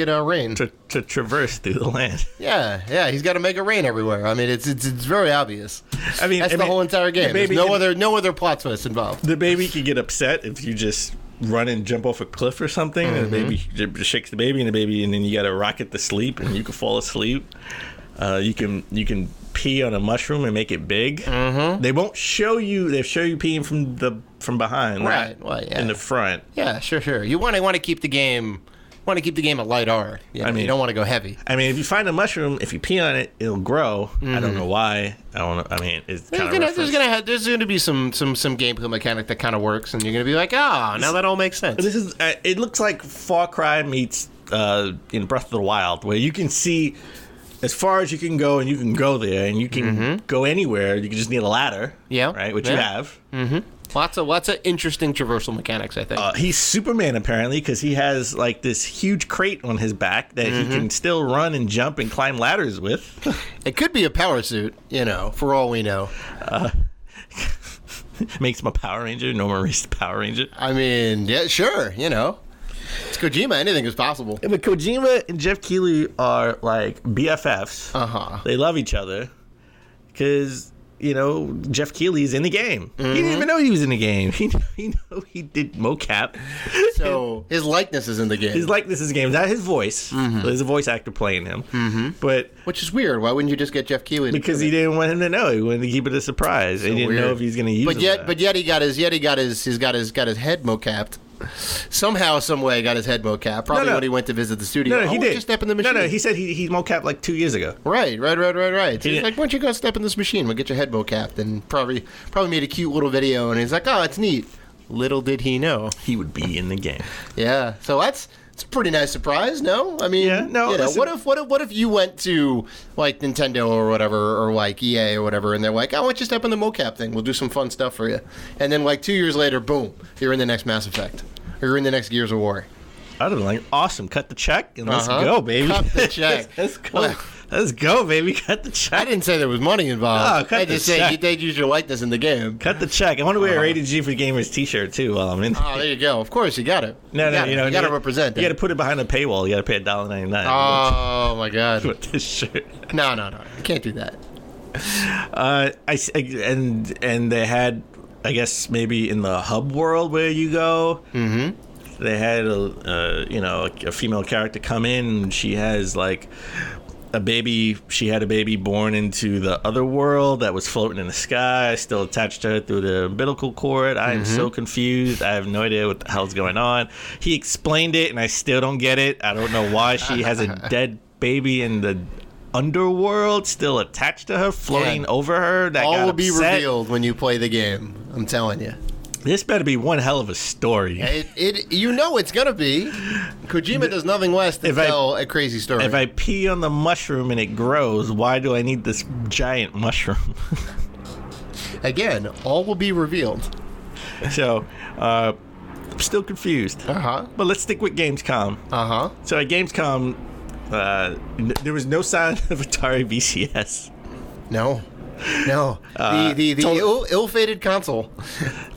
rain. To traverse through the land. Yeah. He's got to make it rain everywhere. I mean, it's very obvious. That's the whole entire game. There's no other plot twists involved. The baby can get upset if you just run and jump off a cliff or something. And the baby shakes the baby, and then you got to rock it to sleep, and you can fall asleep. You can pee on a mushroom and make it big. Mm-hmm. They won't show you. They show you peeing from behind, right? Well, yeah. In the front. Yeah, sure. You want to keep the game. A light R. You don't want to go heavy. I mean, if you find a mushroom, if you pee on it, it'll grow. Mm-hmm. I don't know why. It's kind of there's gonna be some gameplay mechanic that kind of works, and you're gonna be like, now that all makes sense. This is. It looks like Far Cry meets in Breath of the Wild, where you can see as far as you can go, and you can go there, and you can go anywhere. You can just need a ladder. Yeah. Right, which you have. Mm-hmm. Lots of interesting traversal mechanics, I think. He's Superman, apparently, because he has like this huge crate on his back that he can still run and jump and climb ladders with. It could be a power suit, for all we know. Makes him a Power Ranger. Norman Reedus Power Ranger. I mean, yeah, sure, It's Kojima. Anything is possible. Yeah, but Kojima and Jeff Keighley are like BFFs. Uh-huh. They love each other because... Jeff Keighley's in the game. Mm-hmm. He didn't even know he was in the game. He did mocap. So his likeness is in the game. His likeness is in the game. Not his voice. Mm-hmm. There's a voice actor playing him. Mm-hmm. But which is weird. Why wouldn't you just get Jeff Keighley? Because he didn't want him to know. He wanted to keep it a surprise. He didn't know if he's going to use it. But yet he got his head mocapped. Somehow, some way, got his head mocap. Probably when he went to visit the studio. No, he did. Just step in the machine. No, he said he mocapped like 2 years ago. Right. So he's like, why don't you go step in this machine? We'll get your head mocapped. And probably made a cute little video. And he's like, oh, it's neat. Little did he know. He would be in the game. Yeah. So it's a pretty nice surprise, no? I mean, yeah, no. What if you went to like Nintendo or whatever, or like EA or whatever, and they're like, I want you to step in the mocap thing. We'll do some fun stuff for you. And then like 2 years later, boom, you're in the next Mass Effect. Or in the next Gears of War. I'd have been like, awesome, cut the check and let's go, baby. Cut the check. Let's go. Let's go, baby. Cut the check. I didn't say there was money involved. I just said they'd use your likeness in the game. Cut the check. I want to wear a Rated G for Gamers t-shirt too while I'm in. Oh, there you go. Of course, you got it. You got to represent it. You got to put it behind a paywall. You got to pay $1.99. Oh my God. With this shirt. No. You can't do that. And they had, I guess maybe in the hub world where you go. Mm-hmm. They had a female character come in, and she has like a baby. She had a baby born into the other world that was floating in the sky, still attached to her through the umbilical cord. I am so confused. I have no idea what the hell's going on. He explained it, and I still don't get it. I don't know why she has a dead baby in the underworld still attached to her, floating over her. That all will be revealed when you play the game. I'm telling you. This better be one hell of a story. It's gonna be. Kojima does nothing less than tell a crazy story. If I pee on the mushroom and it grows, why do I need this giant mushroom? Again, all will be revealed. So, I'm still confused. But let's stick with Gamescom. So at Gamescom, there was no sign of Atari VCS. No, the ill-fated console.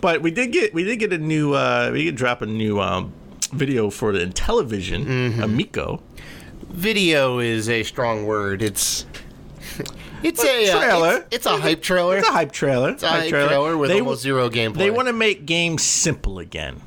But we did get a new we did drop a new video for the Intellivision Amico. Video is a strong word. It's a trailer. It's a hype trailer. It's a hype trailer. It's a hype trailer with almost zero gameplay. They want to make games simple again.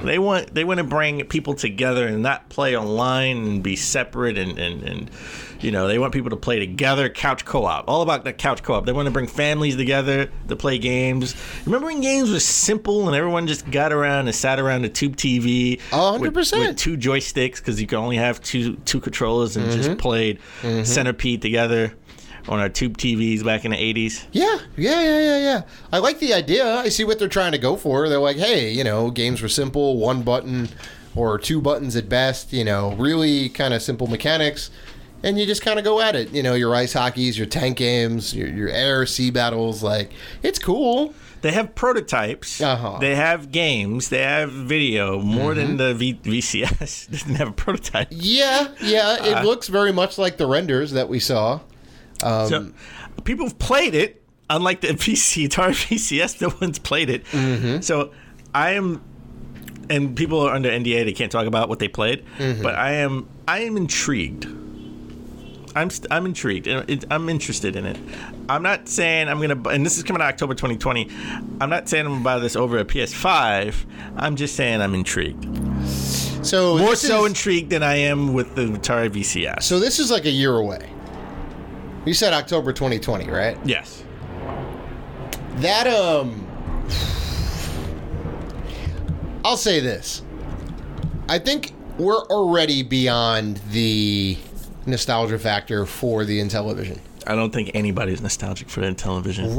They want to bring people together and not play online and be separate and they want people to play together. Couch co-op. All about the couch co-op. They want to bring families together to play games. Remember when games were simple and everyone just got around and sat around a tube TV 100% with two joysticks because you could only have two controllers and just played Centipede together on our tube TVs back in the 80s. Yeah. I like the idea. I see what they're trying to go for. They're like, hey, games were simple, one button or two buttons at best, really kind of simple mechanics. And you just kind of go at it. Your ice hockeys, your tank games, your air, sea battles. Like, it's cool. They have prototypes. Uh-huh. They have games. They have video. More than the VCS doesn't have a prototype. Yeah. It looks very much like the renders that we saw. So people have played it. Unlike the Atari VCS, no one's played it. Mm-hmm. So I am, and people are under NDA. They can't talk about what they played. Mm-hmm. But I am intrigued. I'm intrigued. I'm interested in it. I'm not saying I'm gonna, and this is coming out October 2020. I'm not saying I'm gonna buy this over a PS5. I'm just saying I'm intrigued. So more so intrigued than I am with the Atari VCS. So this is like a year away. You said October 2020, right? Yes. That I'll say this. I think we're already beyond the nostalgia factor for the Intellivision. I don't think anybody's nostalgic for the Intellivision.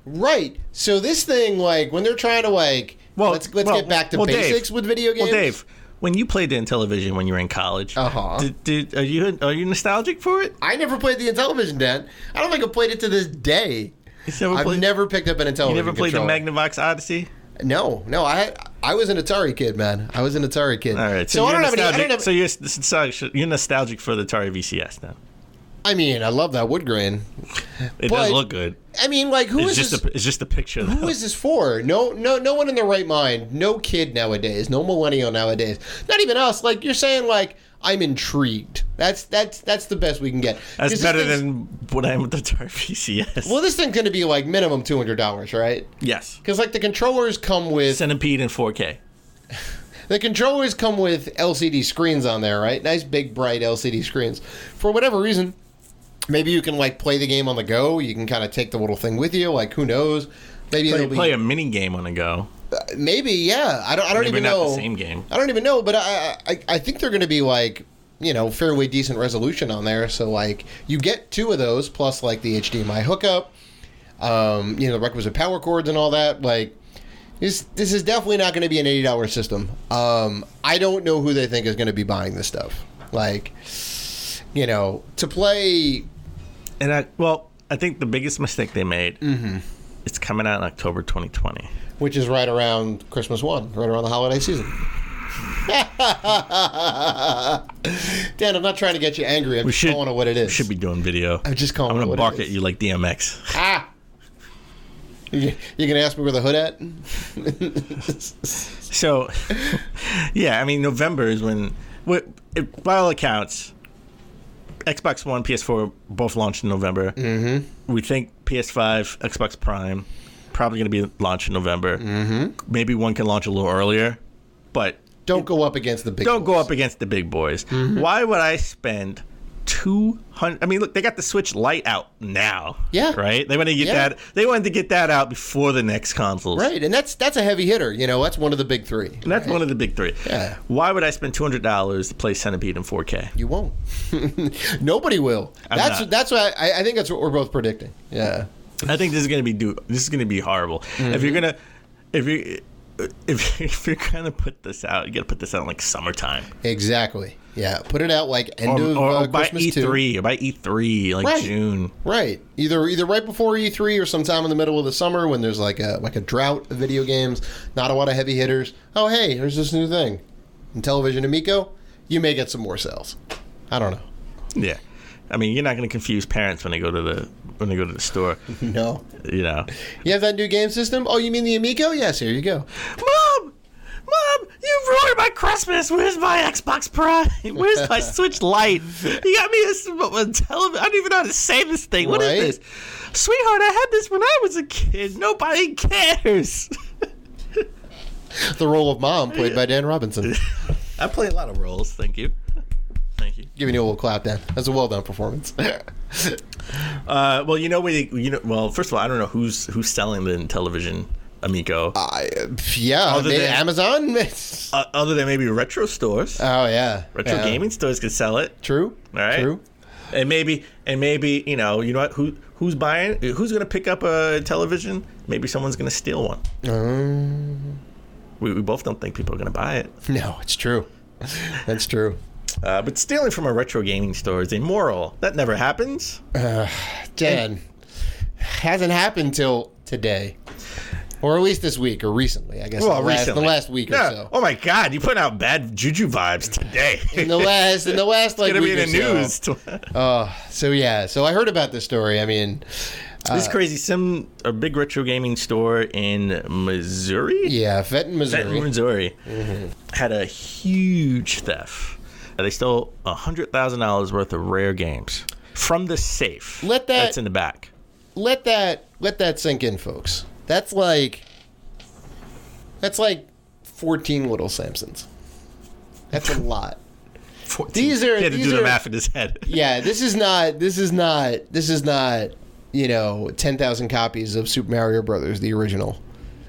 Right. So this thing, like, when they're trying to, like, let's get back to basics with video games. Well, Dave, when you played the Intellivision when you were in college, are you nostalgic for it? I never played the Intellivision, Dan. I don't think I've played it to this day. I've never picked up an Intellivision. You never played controller. the Magnavox Odyssey? No. I was an Atari kid, man. I was an Atari kid. All right. So you're nostalgic for the Atari VCS now. I mean, I love that wood grain. It does look good. I mean, like, It's just a picture. Who is this for? No one in their right mind. No kid nowadays. No millennial nowadays. Not even us. Like, you're saying, like, I'm intrigued. That's the best we can get. That's better than what I am with the Atari VCS. Well, this thing's going to be like minimum $200, right? Yes. Because like the controllers come with Centipede in 4K. The controllers come with LCD screens on there, right? Nice big bright LCD screens. For whatever reason, maybe you can like play the game on the go. You can kind of take the little thing with you. Like who knows? Maybe play a mini game on the go. Maybe, yeah. I don't even know. Maybe not the same game. I don't even know, but I think they're going to be like, you know, fairly decent resolution on there. So like, you get two of those plus like the HDMI hookup, you know, the requisite power cords and all that. Like, this is definitely not going to be an $80 system. I don't know who they think is going to be buying this stuff. Like, you know, to play. And I think the biggest mistake they made. It's coming out in October 2020. Which is right around Christmas 1, right around the holiday season. Dan, I'm not trying to get you angry. I'm just calling it what it is. We should be doing video. I'm just calling it what it is. I'm going to bark at you like DMX. Ah! You going to ask me where the hood at? So, yeah, I mean, November is when, by all accounts, Xbox One, PS4 both launched in November. Mm-hmm. We think PS5, Xbox Prime, probably going to be launched in November. Mm-hmm. Maybe one can launch a little earlier, but don't go up against the big boys. Don't go up against the big boys. Mm-hmm. Why would I spend $200? I mean, look, they got the Switch Lite out now. Yeah, right. They want to get that. They wanted to get that out before the next consoles. Right, and that's a heavy hitter. You know, that's one of the big three. And that's one of the big three. Yeah. Why would I spend $200 to play Centipede in 4K? You won't. Nobody will. That's what I think that's what we're both predicting. Yeah. I think this is going to be horrible. Mm-hmm. If you're gonna put this out, you gotta put this out in like summertime. Exactly. Yeah. Put it out like end of by Christmas E3 or by E3 like June. Right. Either right before E3 or sometime in the middle of the summer when there's like a drought of video games, not a lot of heavy hitters. Oh hey, there's this new thing, Intellivision Amico. You may get some more sales. I don't know. Yeah. I mean, you're not going to confuse parents when they go to the store. No. You know. You have that new game system? Oh, you mean the Amico? Yes, here you go. Mom, you ruined my Christmas. Where's my Xbox Prime? Where's my Switch Lite? You got me a television. I don't even know how to say this thing. What is this? Sweetheart, I had this when I was a kid. Nobody cares. The role of mom played by Dan Robinson. I play a lot of roles. Thank you. Giving you a little clap, Dan. That's a well done performance. Well, first of all, I don't know who's selling the Intellivision Amico. Amazon. Other than maybe retro stores. Oh yeah, retro gaming stores could sell it. True. All right. True. And maybe you know what? Who's buying? Who's going to pick up a television? Maybe someone's going to steal one. We both don't think people are going to buy it. No, it's true. That's true. But stealing from a retro gaming store is immoral. That never happens. Dan, hasn't happened till today. Or at least this week, or recently, I guess. Well, the last week or so. Oh my God, you're putting out bad juju vibes today. In the last like, it's gonna week be in the news. So I heard about this story. I mean, this is crazy. A big retro gaming store in Missouri. Yeah, Fenton, Missouri. Had a huge theft. They stole $100,000 worth of rare games from the safe. That's in the back. Let that sink in, folks. That's like 14 Little Samsons. That's a lot. 14. He had to do the math in his head. Yeah, this is not 10,000 copies of Super Mario Brothers, the original,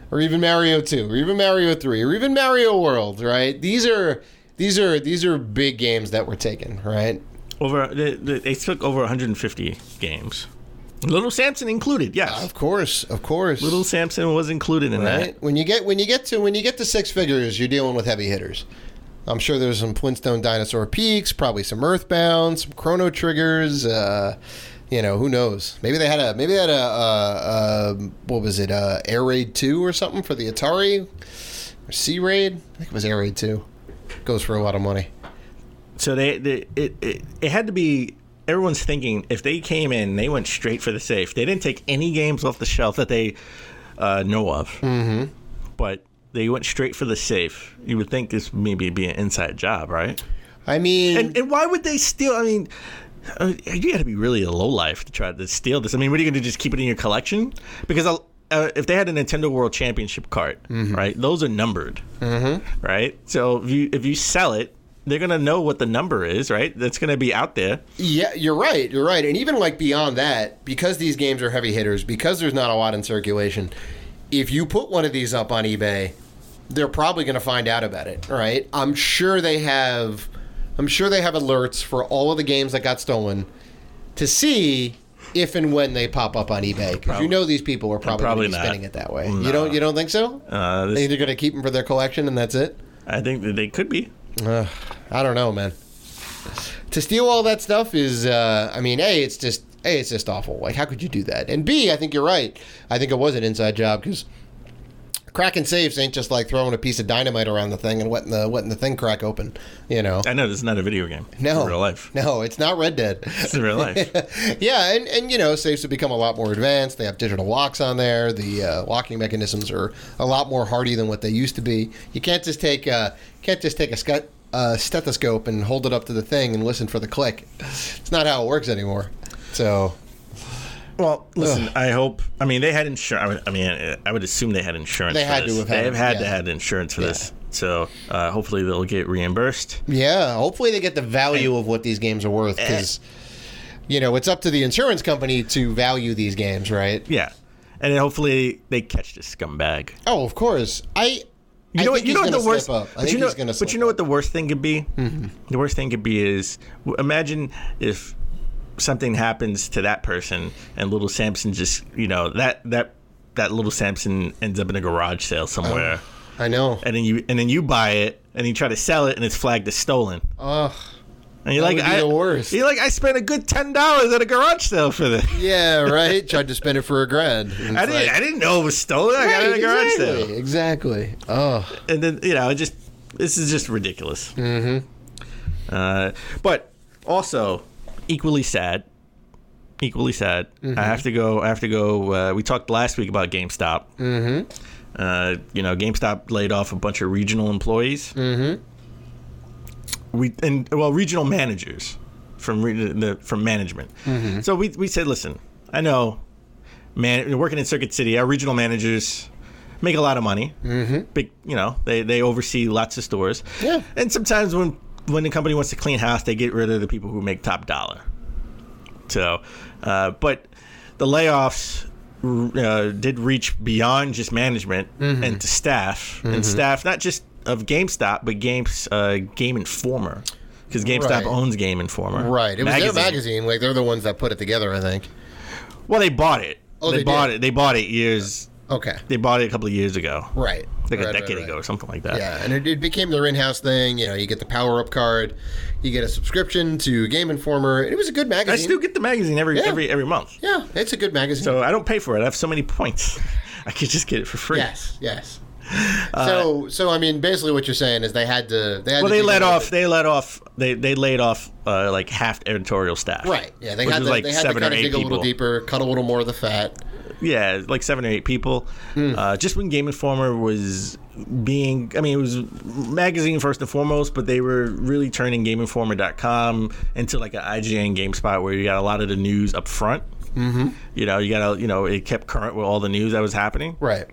or even Mario 2, or even Mario 3, or even Mario World, right? These are big games that were taken, right? They took over 150 games. Little Samson included, yes. Of course. Little Samson was included in that. When you get to six figures, you're dealing with heavy hitters. I'm sure there's some Flintstone Dinosaur Peaks, probably some Earthbound, some Chrono Triggers. Who knows? Maybe they had a what was it? Air Raid 2 or something for the Atari, or Sea Raid. I think it was Air Raid 2. Goes for a lot of money. So it had to be. Everyone's thinking if they came in, they went straight for the safe. They didn't take any games off the shelf that they know of. Mm-hmm. But they went straight for the safe. You would think this maybe be an inside job, right? I mean, and why would they steal? I mean, you got to be really a lowlife to try to steal this. I mean, what are you going to just keep it in your collection? Because if they had a Nintendo World Championship card, right? Those are numbered, right? So if you sell it, they're going to know what the number is, right? That's going to be out there. Yeah, you're right. And even like beyond that, because these games are heavy hitters, because there's not a lot in circulation, if you put one of these up on eBay, they're probably going to find out about it, right? I'm sure they have alerts for all of the games that got stolen to see if and when they pop up on eBay. Because these people are probably going to be spinning it that way. No. You don't think so? They're either going to keep them for their collection and that's it? I think that they could be. I don't know, man. To steal all that stuff is, it's just awful. Like, how could you do that? And B, I think you're right. I think it was an inside job because cracking safes ain't just like throwing a piece of dynamite around the thing and letting the thing crack open. I know this is not a video game. No, it's real life. No, it's not Red Dead. It's real life. Yeah, and safes have become a lot more advanced. They have digital locks on there. The locking mechanisms are a lot more hardy than what they used to be. You can't just take a stethoscope and hold it up to the thing and listen for the click. It's not how it works anymore. So. Well, listen, they had insurance. I would assume they had insurance for this. They had to have insurance for this. So hopefully they'll get reimbursed. Yeah, hopefully they get the value of what these games are worth because, it's up to the insurance company to value these games, right? Yeah. And then hopefully they catch this scumbag. Oh, of course. But you know what the worst thing could be? Mm-hmm. The worst thing could be is imagine if something happens to that person and little Samson just that little Samson ends up in a garage sale somewhere. I know. And then you buy it and you try to sell it and it's flagged as stolen. Oh. And you're the worst. You're like, I spent a good $10 at a garage sale for this. Yeah, right. Tried to spend it for $1,000. I didn't know it was stolen. I got it at a garage sale. Exactly. Oh. And then this is just ridiculous. Mm-hmm. But also equally sad. Mm-hmm. I have to go. We talked last week about GameStop. Mm-hmm. GameStop laid off a bunch of regional employees. Mm-hmm. Regional managers from management. Mm-hmm. So we said, listen, I know, working in Circuit City, our regional managers make a lot of money. Mm-hmm. Big, they oversee lots of stores. Yeah. And sometimes when the company wants to clean house, they get rid of the people who make top dollar. So, but the layoffs did reach beyond just management and to staff, and staff not just of GameStop, but Game Informer, because GameStop owns Game Informer. Right. It was their magazine. Like, they're the ones that put it together, I think. Well, they bought it. Oh, they bought it. They bought it years. Okay. They bought it a couple of years ago. Like a decade ago or something like that. Yeah, and it became their in-house thing. You get the power-up card. You get a subscription to Game Informer. It was a good magazine. I still get the magazine every month. Yeah, it's a good magazine. So I don't pay for it. I have so many points. I could just get it for free. Yes. So I mean, basically, what you're saying is they had to. They laid off like half editorial staff. Right. Yeah. They which had was to. Like they had to 7 kind or of 8 dig a little people. deeper, cut a little more of the fat. Yeah, like 7 or 8 people. Just when Game Informer was being, I mean, it was magazine first and foremost, but they were really turning GameInformer.com into like an IGN GameSpot where you got a lot of the news up front. Mm-hmm. It kept current with all the news that was happening. Right.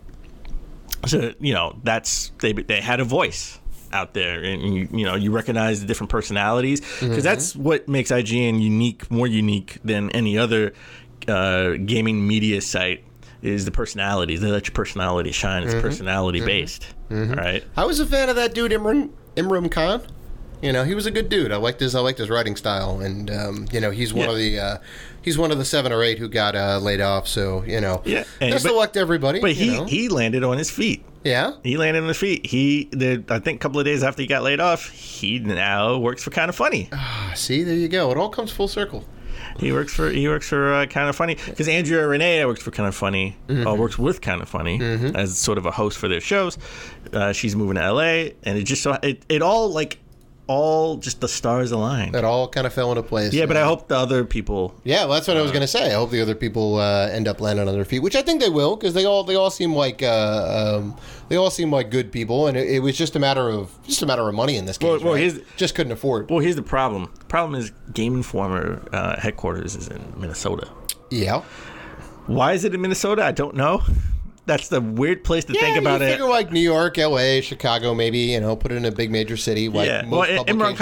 So, they had a voice out there, and you recognize the different personalities, because that's what makes IGN more unique than any other gaming media site, is the personalities. They let your personality shine. It's personality based, right? I was a fan of that dude Imran Khan. He was a good dude. I liked his writing style, and he's one of the 7 or 8 who got laid off. So best of luck to everybody. But he landed on his feet. Yeah, he landed on his feet. I think a couple of days after he got laid off, he now works for Kind of Funny. See, there you go. It all comes full circle. He works for Kind of Funny, because Andrea Renee works for Kind of Funny, works with Kind of Funny as sort of a host for their shows. She's moving to LA, and it just all just the stars aligned. It all kind of fell into place. Yeah, but I hope the other people. Yeah, well, that's what I was going to say. I hope the other people end up landing on their feet, which I think they will, because they all seem like good people, and it was just a matter of money in this case. Well, right? Just couldn't afford. Well, here's the problem. The problem is Game Informer headquarters is in Minnesota. Yeah. Why is it in Minnesota? I don't know. That's the weird place to think about it. Figure like New York, LA, Chicago, maybe, put it in a big major city. Imran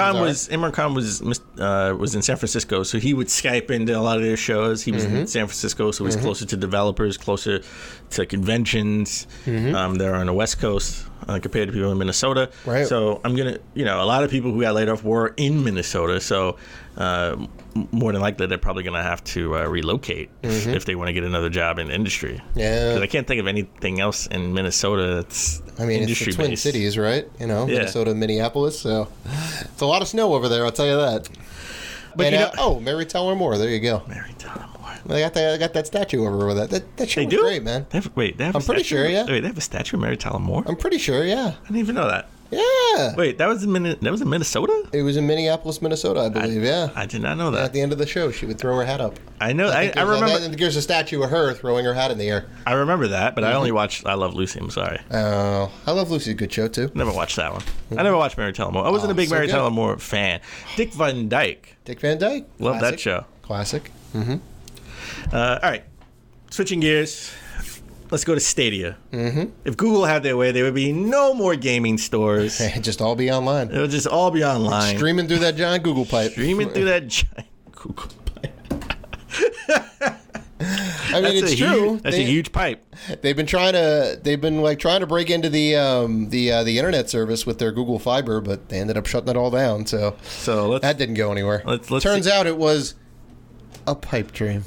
Khan was in San Francisco, so he would Skype into a lot of their shows. He was in San Francisco, so he's closer to developers, closer to conventions. They're on the West Coast compared to people in Minnesota. Right. So I'm gonna, a lot of people who got laid off were in Minnesota. So more than likely, they're probably gonna have to relocate if they want to get another job in the industry. Yeah. Because I can't think of anything else in Minnesota that's industry it's the Twin based. Cities, right? Minnesota, Minneapolis. So it's a lot of snow over there. I'll tell you that. But Mary Tyler Moore. There you go. Mary Tyler Moore. I got that statue over there. That show was great, man. I'm pretty sure, yeah. Wait, they have a statue of Mary Tyler Moore? I'm pretty sure, yeah. I didn't even know that. Yeah. Wait, that was in Minnesota? It was in Minneapolis, Minnesota, I believe. Yeah. I did not know that. At the end of the show, she would throw her hat up. I know. I remember. There's a statue of her throwing her hat in the air. I remember that, but I only watched I Love Lucy. I'm sorry. Oh, I Love Lucy's a good show too. Never watched that one. I never watched Mary Tyler Moore. I wasn't a big Mary Tyler Moore fan. Dick Van Dyke. Love that show. Classic. All right. Switching gears. Let's go to Stadia. If Google had their way, there would be no more gaming stores. It'd just all be online. It would just all be online. Streaming through that giant Google pipe. I mean, it's true. That's a huge pipe. They've been trying to break into the internet service with their Google Fiber, but they ended up shutting it all down. So that didn't go anywhere. Turns out it was a pipe dream.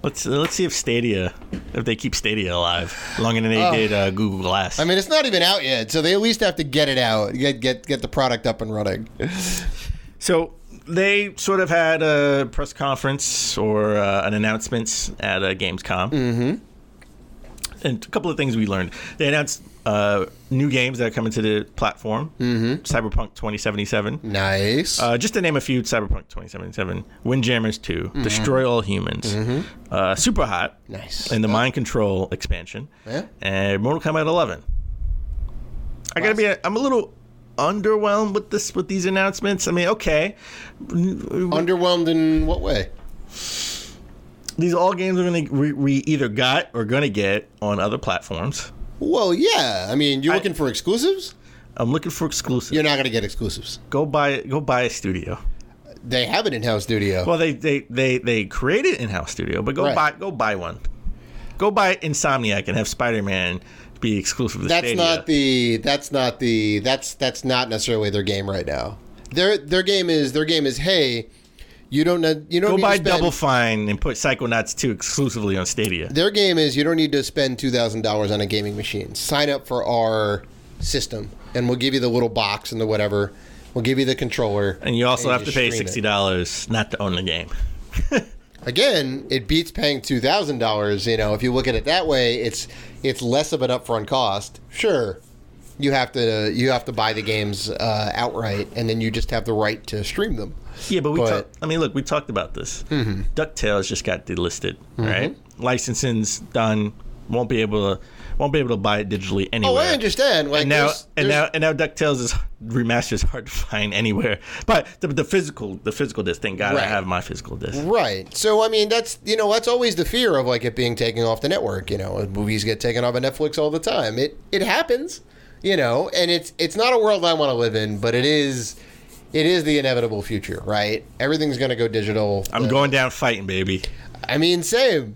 Let's see if they keep Stadia alive longer than they did Google Glass. I mean, it's not even out yet, so they at least have to get it out, get the product up and running. So they sort of had a press conference or an announcement at Gamescom. And a couple of things we learned. They announced new games that are coming to the platform. Cyberpunk 2077. Nice. Just to name a few, Cyberpunk 2077, Windjammers 2, Destroy All Humans, Super Hot, nice, and the Mind Control expansion, and Mortal Kombat 11. I'm a little underwhelmed with these announcements. I mean, okay. Underwhelmed in what way? These all games are we either got or going to get on other platforms. Well, yeah. I mean, you're looking for exclusives? I'm looking for exclusives. You're not going to get exclusives. Go buy a studio. They have an in-house studio. Well, they created an in-house studio, but go buy one. Go buy Insomniac and have Spiderman be exclusive to Stadia. That's not necessarily their game right now. Their game is hey, you don't go buy Double Fine and put Psychonauts 2 exclusively on Stadia. Their game is you don't need to spend $2,000 on a gaming machine. Sign up for our system, and we'll give you the little box and the whatever. We'll give you the controller, and you also have to pay $60 not to own the game. again, it beats paying $2,000. You know, if you look at it that way, it's less of an upfront cost. Sure, you have to buy the games outright, and then you just have the right to stream them. Yeah, but look, we talked about this. Mm-hmm. DuckTales just got delisted, right? Licensing's done. Won't be able to buy it digitally anywhere. Oh, I understand. Like, and now DuckTales' remaster is hard to find anywhere. But the physical disc, thank God I have my physical disc. Right. So I mean, that's always the fear of like it being taken off the network. You know, movies get taken off of Netflix all the time. It happens. You know, and it's not a world I want to live in, but it is the inevitable future, right? Everything's going to go digital. I'm going down fighting, baby. I mean, same.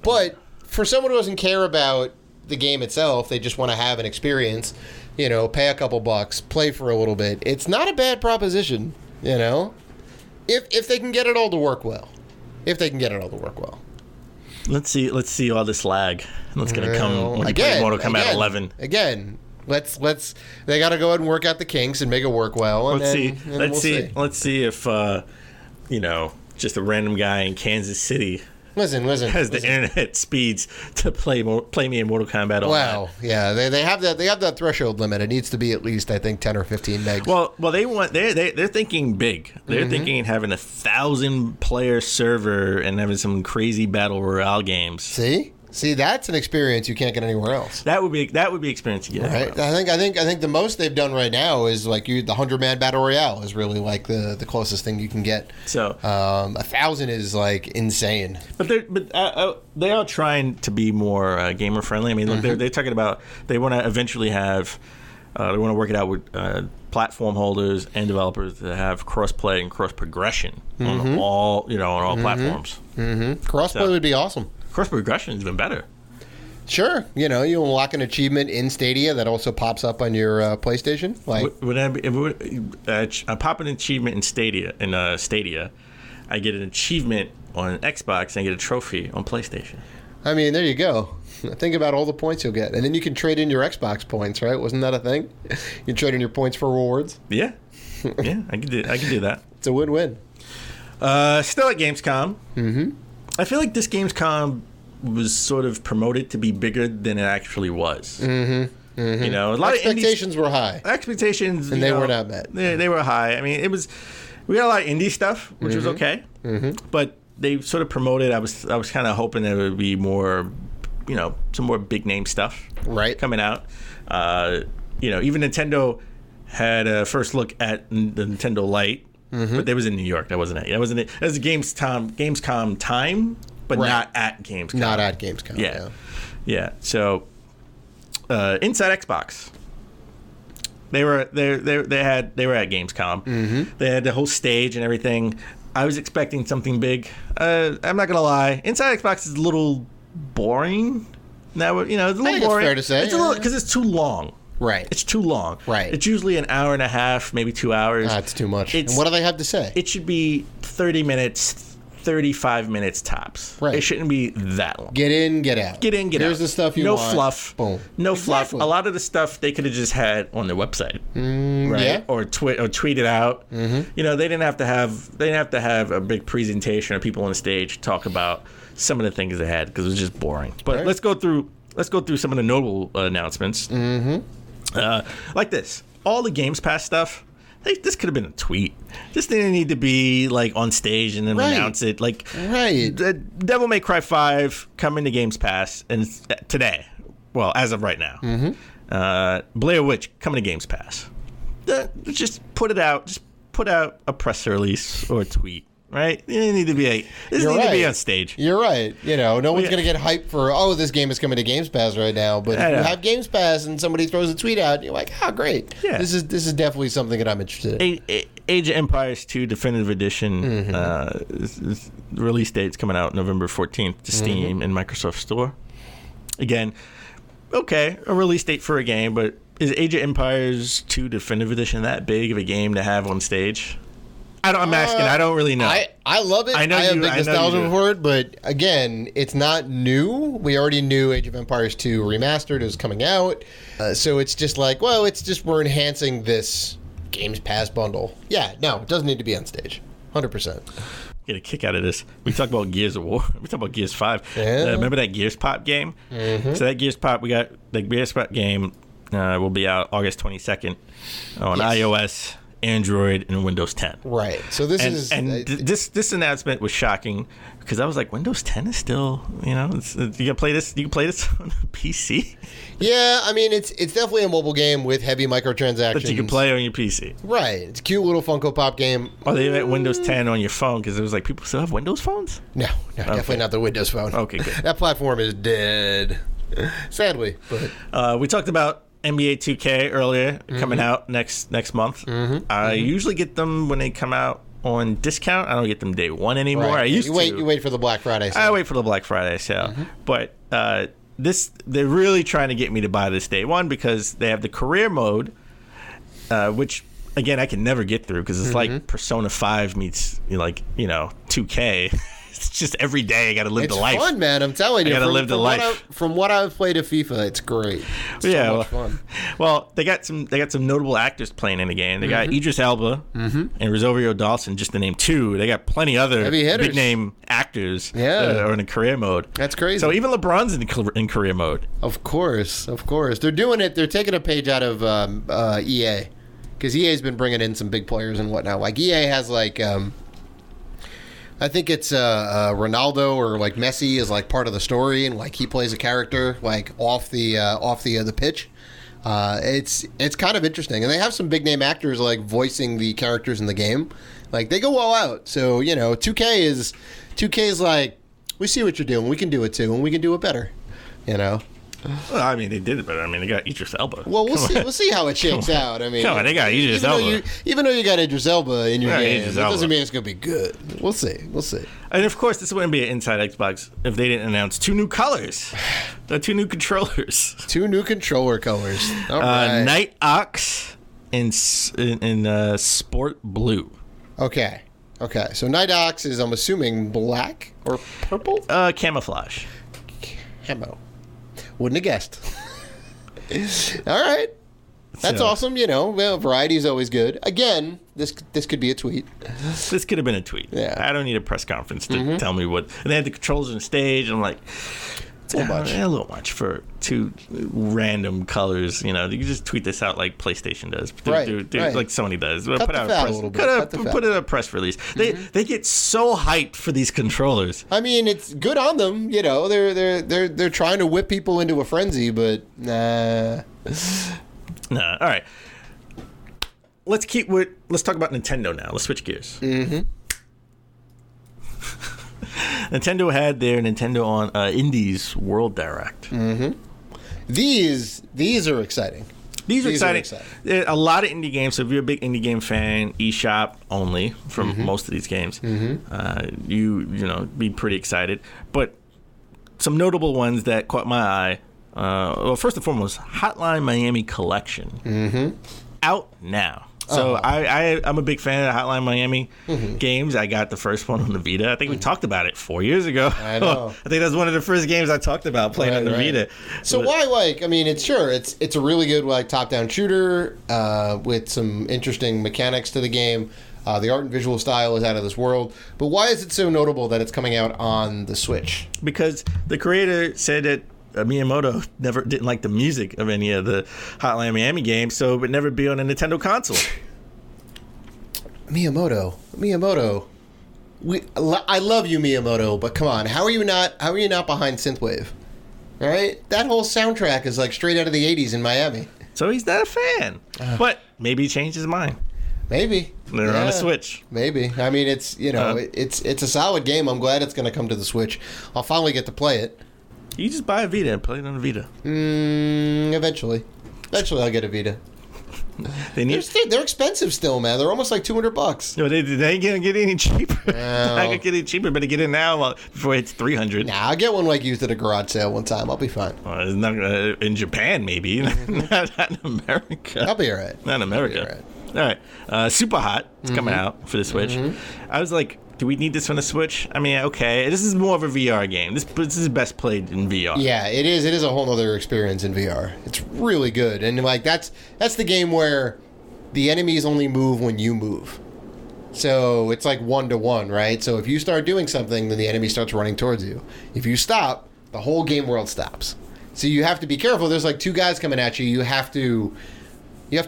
But for someone who doesn't care about the game itself, they just want to have an experience, you know, pay a couple bucks, play for a little bit. It's not a bad proposition, you know, if they can get it all to work well. Let's see all this lag. What's going to come when Mortal Kombat 11. Again. They got to go ahead and work out the kinks and make it work well. Let's see if just a random guy in Kansas City has the internet speeds to play me in Mortal Kombat Online. Wow, yeah, they have that threshold limit. It needs to be at least, I think, 10 or 15 megs. Well, they're thinking big. They're thinking having 1,000 player server and having some crazy battle royale games. See, that's an experience you can't get anywhere else. That would be experience you get. Right. I think the most they've done right now is like the 100-man battle royale is really like the closest thing you can get. So 1,000 is like insane. But they are trying to be more gamer friendly. I mean, look, they're talking about they want to eventually have they want to work it out with platform holders and developers to have cross-play and cross-progression on all platforms. Cross-play would be awesome. Cross-progression is even better. Sure. You know, you unlock an achievement in Stadia that also pops up on your PlayStation. Like, I pop an achievement in Stadia, I get an achievement on Xbox, and I get a trophy on PlayStation. I mean, there you go. Think about all the points you'll get. And then you can trade in your Xbox points, right? Wasn't that a thing? You trade in your points for rewards? Yeah. Yeah, I can do that. It's a win-win. Still at Gamescom. Mm-hmm. I feel like this Gamescom was sort of promoted to be bigger than it actually was. Mm-hmm. Mm-hmm. You know, a lot expectations were high. Expectations, and they were not met. They were high. I mean, we got a lot of indie stuff, which was okay. Mm-hmm. But they sort of promoted. I was kind of hoping there would be more, some more big name stuff coming out. Even Nintendo had a first look at the Nintendo Lite. Mm-hmm. But that was in New York. That wasn't it. That wasn't it. That was Gamescom time, but not at Gamescom. Not at Gamescom. Yeah. So, inside Xbox, they were at Gamescom. Mm-hmm. They had the whole stage and everything. I was expecting something big. I'm not gonna lie. Inside Xbox is a little boring. Now it's a little boring. It's fair to say. It's a little because it's too long. Right. It's too long. Right. It's usually an hour and a half, maybe 2 hours. That's too much. And what do they have to say? It should be 30 minutes, 35 minutes tops. Right. It shouldn't be that long. Get in, get out. Get in, get out. Here's the stuff you want. No fluff. Boom. No fluff. A lot of the stuff they could have just had on their website. Right? Yeah. Or tweet it out. Mm-hmm. They didn't have to have a big presentation or people on the stage talk about some of the things they had because it was just boring. But let's go through some of the notable announcements. Mm-hmm. Like this, all the Games Pass stuff. This could have been a tweet. This didn't need to be like on stage and then announce it. Like, Devil May Cry 5 coming to Games Pass and today. Well, as of right now, Blair Witch coming to Games Pass. Just put it out. Just put out a press release or a tweet. Right? You didn't need to be to be on stage. You're right. No one's going to get hyped for, this game is coming to Games Pass right now. But if you have Games Pass and somebody throws a tweet out, you're like, great. Yeah. This is definitely something that I'm interested in. Age of Empires 2 Definitive Edition release date's coming out November 14th to Steam and Microsoft Store. Again, a release date for a game, but is Age of Empires 2 Definitive Edition that big of a game to have on stage? I'm asking. I don't really know. I love it. I have big nostalgia for it, but again, it's not new. We already knew Age of Empires 2 Remastered is coming out, so it's just like, we're enhancing this Games Pass bundle. Yeah, no, it doesn't need to be on stage. 100%. get a kick out of this. We talked about Gears of War. We talked about Gears 5. Yeah. Remember that Gears Pop game? Mm-hmm. So that Gears Pop, we got the Gears Pop game will be out August 22nd on iOS, Android, and Windows 10. Right. So this this announcement was shocking because I was like, Windows 10 is still, you can play this. You can play this on a PC. Yeah, I mean it's definitely a mobile game with heavy microtransactions. But you can play on your PC. Right. It's a cute little Funko Pop game. Or they had Windows 10 on your phone because it was like people still have Windows phones. No, definitely not the Windows Phone. Okay, good. That platform is dead. Sadly, but we talked about NBA 2K earlier coming out next month. I usually get them when they come out on discount. I don't get them day one anymore. right. I used you to. wait for the Black Friday sale. I wait for the Black Friday sale. But they're really trying to get me to buy this day one because they have the career mode, which again I can never get through because it's like Persona 5 meets 2K. It's just every day I got to live the life. It's fun, man. I'm telling you. I got to live the life. From what I've played of FIFA, it's great. It's so much fun. Well, they got some notable actors playing in the game. They got Idris Elba and Rosario Dawson, just to name two. They got plenty other big name acters that are in a career mode. That's crazy. So even LeBron's in career mode. Of course. They're doing it. They're taking a page out of EA because EA's been bringing in some big players and whatnot. Like EA has like. I think it's Ronaldo or like Messi is like part of the story, and like he plays a character like off the pitch. It's kind of interesting, and they have some big name actors like voicing the characters in the game. Like they go all out. So 2K is like, we see what you're doing, we can do it too, and we can do it better. Well, I mean, they did it, but I mean, they got Idris Elba. Well, we'll see how it shakes out. I mean, come on, they got Idris Elba. Even though you got Idris Elba in your game, that doesn't mean it's going to be good. We'll see. And of course, this wouldn't be an Inside Xbox if they didn't announce two new colors, two new controllers, two new controller colors. All right. Night Ox and Sport Blue. Okay. So Night Ox is, I'm assuming, black or purple. Camouflage. Camo. Wouldn't have guessed. All right. That's awesome. Variety is always good. Again, this could be a tweet. This could have been a tweet. Yeah. I don't need a press conference to tell me what. And they had the controls on the stage, and I'm like, it's a little much for two random colors. You can just tweet this out like PlayStation does. Right. Like Sony does. Put out a press release. They get so hyped for these controllers. I mean, it's good on them. They're trying to whip people into a frenzy, but nah. Nah. All right. Let's talk about Nintendo now. Let's switch gears. Nintendo had their Nintendo on Indies World Direct. These are exciting. These are exciting. A lot of indie games. So if you're a big indie game fan, eShop only for most of these games, be pretty excited. But some notable ones that caught my eye. Well, first and foremost, Hotline Miami Collection, out now. So I'm a big fan of Hotline Miami games. I got the first one on the Vita. I think we talked about it 4 years ago. I know. I think that's one of the first games I talked about playing on the Vita. So why it's a really good top-down shooter with some interesting mechanics to the game. The art and visual style is out of this world. But why is it so notable that it's coming out on the Switch? Because the creator said that Miyamoto didn't like the music of any of the Hotline Miami games, so it would never be on a Nintendo console. Miyamoto. I love you, Miyamoto, but come on, how are you not behind synthwave? All right, that whole soundtrack is like straight out of the '80s in Miami. So he's not a fan, but maybe he changed his mind. Maybe they're on the Switch. Maybe. I mean, it's it's a solid game. I'm glad it's going to come to the Switch. I'll finally get to play it. You just buy a Vita and play it on a Vita. Eventually I'll get a Vita. They're expensive still, man. They're almost like $200. No, they ain't gonna get any cheaper. No. They're not gonna get any cheaper. Better get it now before it's $300. Nah, I'll get one used at a garage sale one time. I'll be fine. Well, it's not in Japan, maybe. Not in America. I'll be all right. Not in America. All right. Super Hot. It's coming out for the Switch. I was like, do we need this on the Switch? I mean, okay. This is more of a VR game. This is best played in VR. Yeah, it is. It is a whole other experience in VR. It's really good. And that's the game where the enemies only move when you move. So it's like 1-to-1, right? So if you start doing something, then the enemy starts running towards you. If you stop, the whole game world stops. So you have to be careful. There's like two guys coming at you. You have to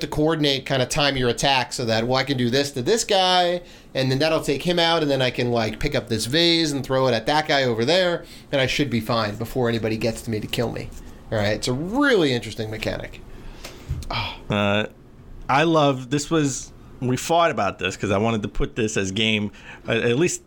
coordinate, kind of time your attack so that, well, I can do this to this guy, and then that'll take him out, and then I can like pick up this vase and throw it at that guy over there, and I should be fine before anybody gets to me to kill me. All right, it's a really interesting mechanic. I love this. We fought about this because I wanted to put this as game, at least,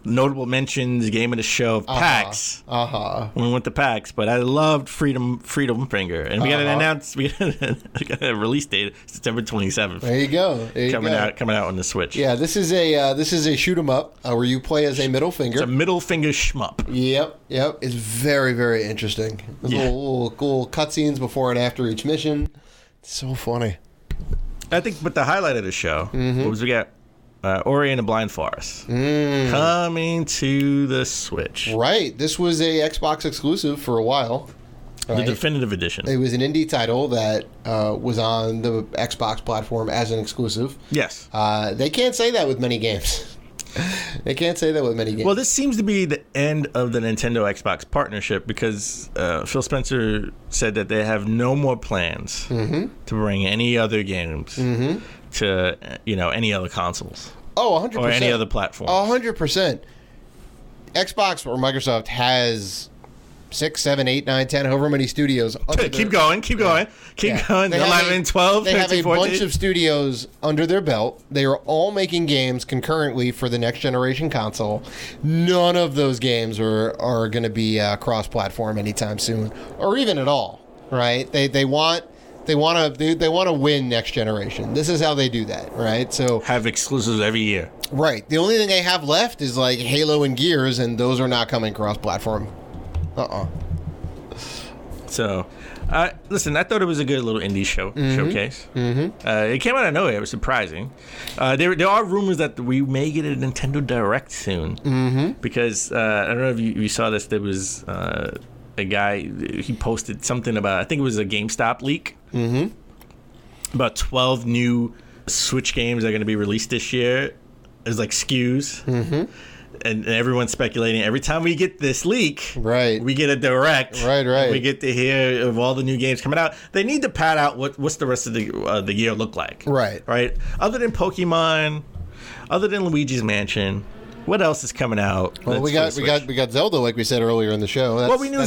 notable mentions, game of the show, PAX. When we went to PAX, but I loved Freedom Finger, and we got a release date, September 27th. There you go. Coming out on the Switch. Yeah, this is a shoot 'em up where you play as a middle finger. It's a middle finger shmup. Yep. It's very, very interesting. There's little cutscenes before and after each mission. It's so funny. I think, but the highlight of the show was we got Ori and the Blind Forest coming to the Switch. Right. This was a Xbox exclusive for a while. Right? The definitive edition. It was an indie title that was on the Xbox platform as an exclusive. Yes. They can't say that with many games. Well, this seems to be the end of the Nintendo Xbox partnership because Phil Spencer said that they have no more plans to bring any other games to any other consoles. Oh, 100%. Or any other platform. 100%. Xbox or Microsoft has 6, 7, 8, 9, 10, however many studios. Keep going. 11, 12, They 13, have a 14. bunch of studios under their belt. They are all making games concurrently for the next generation console. None of those games are going to be cross-platform anytime soon, or even at all. Right? They want to win next generation. This is how they do that. Right? So have exclusives every year. Right. The only thing they have left is like Halo and Gears, and those are not coming cross-platform. So, listen, I thought it was a good little indie showcase. It came out of nowhere. It was surprising. There are rumors that we may get a Nintendo Direct soon. Because, I don't know if you saw this, there was a guy, he posted something about, I think it was a GameStop leak. About 12 new Switch games that are going to be released this year. It's like SKUs. And everyone's speculating. Every time we get this leak, right, we get a direct. Right. We get to hear of all the new games coming out. They need to pad out what's the rest of the year look like. Right. Other than Pokemon, other than Luigi's Mansion, what else is coming out? Well, we got Zelda, like we said earlier in the show. We knew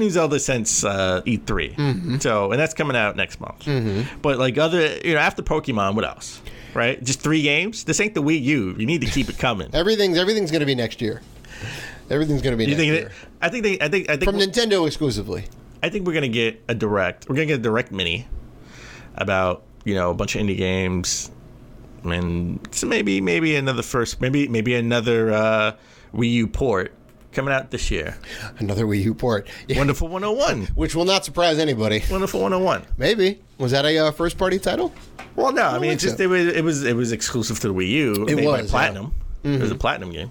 Zelda since E3. So, and that's coming out next month. But like after Pokemon, what else? Right, just 3 games. This ain't the Wii U. You need to keep it coming. Everything's going to be next year. Everything's going to be next year. I think from Nintendo exclusively. I think we're going to get a direct. We're going to get a direct mini about a bunch of indie games, and so maybe another another Wii U port coming out this year. Another Wii U port. Yeah. Wonderful 101. Which will not surprise anybody. Wonderful 101. Maybe. Was that a first party title? Well, no. I mean, it was exclusive to the Wii U. It was Platinum. Yeah. It was a Platinum game.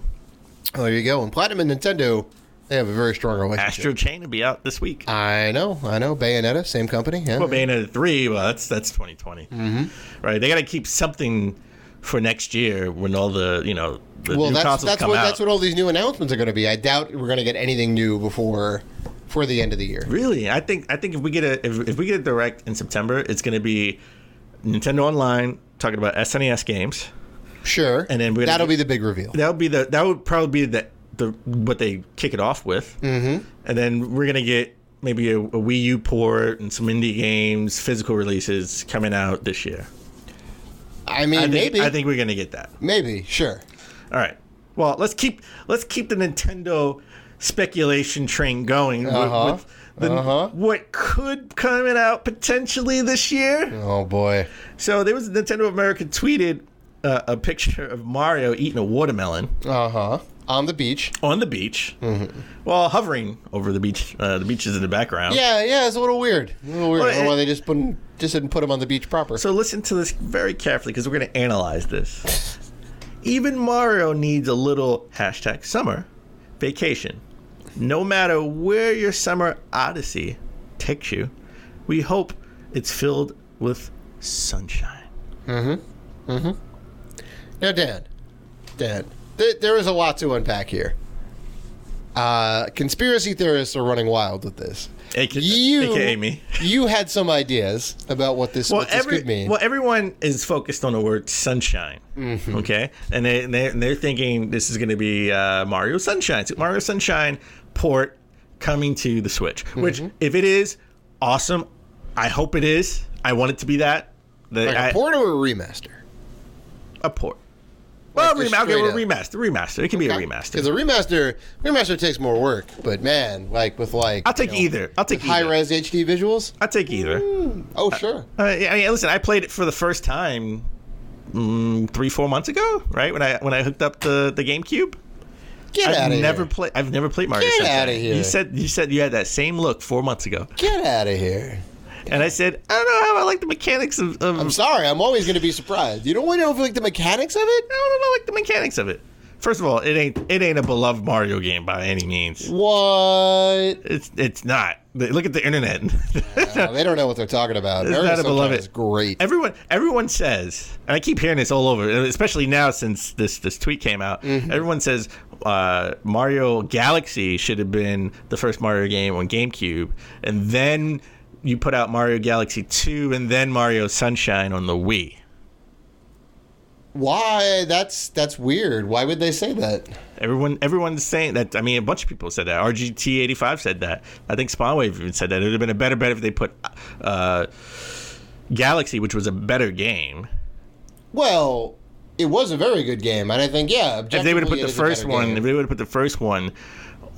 Oh, there you go. And Platinum and Nintendo, they have a very strong relationship. Astro Chain will be out this week. I know. Bayonetta, same company. Yeah. Well, Bayonetta 3, that's 2020. Right. They got to keep something for next year when all the new consoles come out. That's what all these new announcements are going to be. I doubt we're going to get anything new before the end of the year. Really, I think if we get a direct in September, it's going to be Nintendo Online talking about SNES games. Sure, and then that'll be the big reveal. That would probably be the what they kick it off with. And then we're going to get maybe a Wii U port and some indie games, physical releases coming out this year. Maybe. I think we're going to get that. Maybe, sure. All right. Well, let's keep the Nintendo speculation train going with what could come out potentially this year. Oh boy! So there was Nintendo America tweeted a picture of Mario eating a watermelon. On the beach. On the beach. Well, hovering over the beach. The beach is in the background. Yeah, it's a little weird. Why they just didn't put him on the beach proper. So listen to this very carefully because we're going to analyze this. Even Mario needs a little #summer vacation. No matter where your summer odyssey takes you, we hope it's filled with sunshine. Now Now, Dan, there is a lot to unpack here. Conspiracy theorists are running wild with this. AKA me. You had some ideas about what this could mean. Well, everyone is focused on the word sunshine, okay? And they're thinking this is going to be Mario Sunshine. So Mario Sunshine port coming to the Switch, which, if it is, awesome. I hope it is. I want it to be a port or a remaster? A port. Well, remaster. It can be a remaster. Because a remaster takes more work. But man, I'll take either. High res HD visuals. I'll take either. Oh, sure. I mean, listen. I played it for the first time 3-4 months ago, right? When I hooked up the GameCube. Get out of here. I've never played Mario Sunshine. Get out of here. You said you had that same look 4 months ago. Get out of here. And I said, I don't know how I like the mechanics of... I'm sorry. I'm always going to be surprised. You don't want to know like the mechanics of it? I don't know like the mechanics of it. First of all, it ain't a beloved Mario game by any means. What? It's not. Look at the internet. They don't know what they're talking about. It's not a beloved. Is great. Everyone says, and I keep hearing this all over, especially now since this tweet came out. Everyone says Mario Galaxy should have been the first Mario game on GameCube, and then you put out Mario Galaxy 2 and then Mario Sunshine on the Wii. Why? That's weird. Why would they say that? Everyone's saying that. I mean, a bunch of people said that. RGT85 said that. I think Spawnwave even said that. It would have been a better bet if they put Galaxy, which was a better game. Well, it was a very good game, and I think if they would have put the first one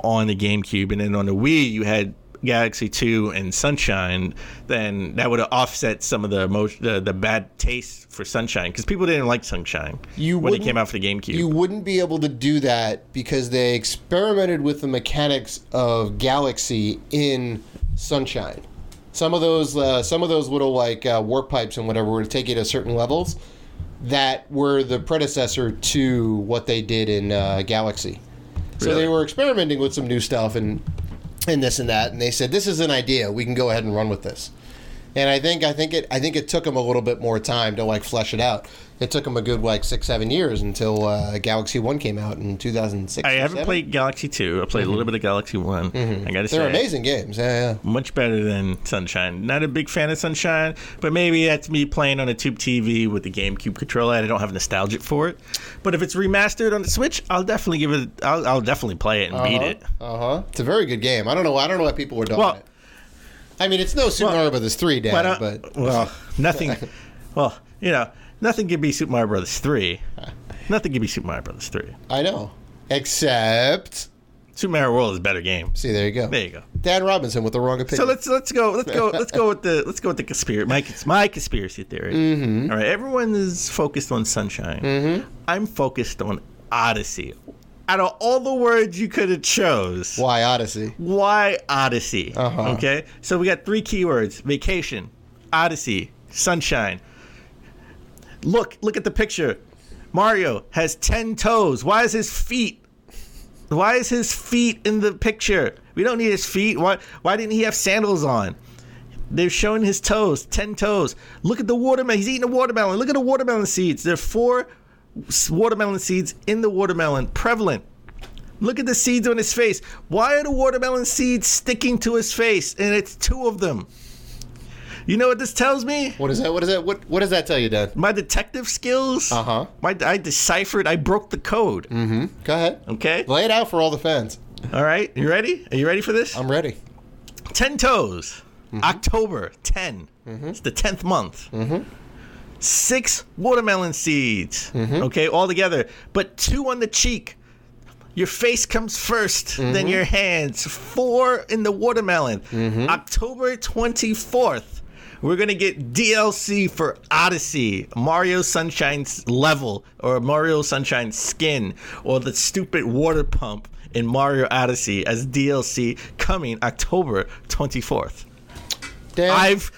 on the GameCube, and then on the Wii you had Galaxy 2 and Sunshine, then that would have offset some of the bad taste for Sunshine, because people didn't like Sunshine when it came out for the GameCube. You wouldn't be able to do that because they experimented with the mechanics of Galaxy in Sunshine. Some of those little warp pipes and whatever would take you to certain levels that were the predecessor to what they did in Galaxy. So They were experimenting with some new stuff and this and that, and they said, this is an idea, we can go ahead and run with this. And I think it took them a little bit more time to flesh it out. It took them a good 6-7 years until Galaxy 1 came out in 2006. I haven't played Galaxy 2. I played a little bit of Galaxy 1. I gotta say, they're amazing games. Yeah. Much better than Sunshine. Not a big fan of Sunshine, but maybe that's me playing on a tube TV with the GameCube controller. I don't have nostalgia for it. But if it's remastered on the Switch, I'll definitely give it. I'll definitely play it and beat it. It's a very good game. I don't know why people were dogging it. I mean, it's no Super Mario Brothers 3, Dan, but nothing. Well, nothing can be Super Mario Brothers 3. Nothing can be Super Mario Brothers 3. I know, except Super Mario World is a better game. See, there you go. There you go. Dan Robinson with the wrong opinion. So let's go with the conspiracy. My conspiracy theory. All right, everyone is focused on Sunshine. I'm focused on Odyssey. Out of all the words you could have chose, why Odyssey? Okay, so we got 3 keywords: vacation, Odyssey, Sunshine. Look at the picture. Mario has 10 toes. Why is his feet in the picture? We don't need his feet. Why didn't he have sandals on? They're showing his toes, 10 toes. Look at the watermelon. He's eating a watermelon. Look at the watermelon seeds. There are 4 watermelon seeds in the watermelon, prevalent. Look at the seeds on his face. Why are the watermelon seeds sticking to his face? And it's 2 of them. You know what this tells me? What is that? What does that tell you, Dan? My detective skills. I deciphered. I broke the code. Go ahead. Okay. Lay it out for all the fans. All right. You ready? Are you ready for this? I'm ready. 10 toes. October 10. It's the 10th month. 6 watermelon seeds, okay, all together, but 2 on the cheek. Your face comes first, then your hands. 4 in the watermelon. October 24th, we're going to get DLC for Odyssey, Mario Sunshine's level, or Mario Sunshine skin, or the stupid water pump in Mario Odyssey as DLC coming October 24th. Dan, I've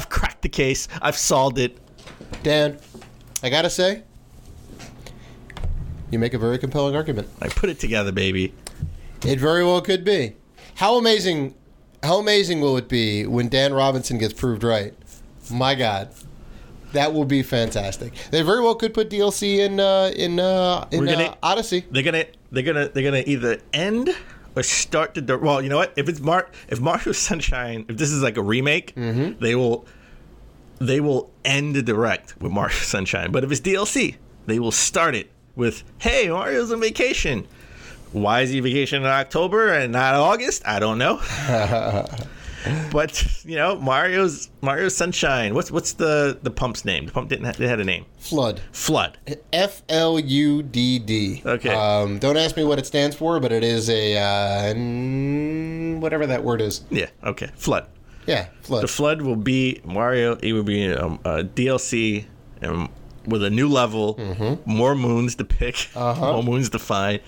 cracked the case. I've solved it. Dan, I gotta say, you make a very compelling argument. I put it together, baby. It very well could be. How amazing will it be when Dan Robinson gets proved right? My God. That will be fantastic. They very well could put DLC in Odyssey. They're gonna either end or start the. Well, you know what? If Mario Sunshine, if this is like a remake, they will end the direct with Mario Sunshine. But if it's DLC, they will start it with, "Hey, Mario's on vacation." Why is he vacation in October and not August? I don't know. But Mario's Sunshine. What's the pump's name? The pump it had a name. Flood. Flood. FLUDD. Okay. Don't ask me what it stands for, but it is a whatever that word is. Yeah. Okay. Flood. Yeah. Flood. The Flood will be Mario. It will be a DLC with a new level, more moons to pick, more moons to find,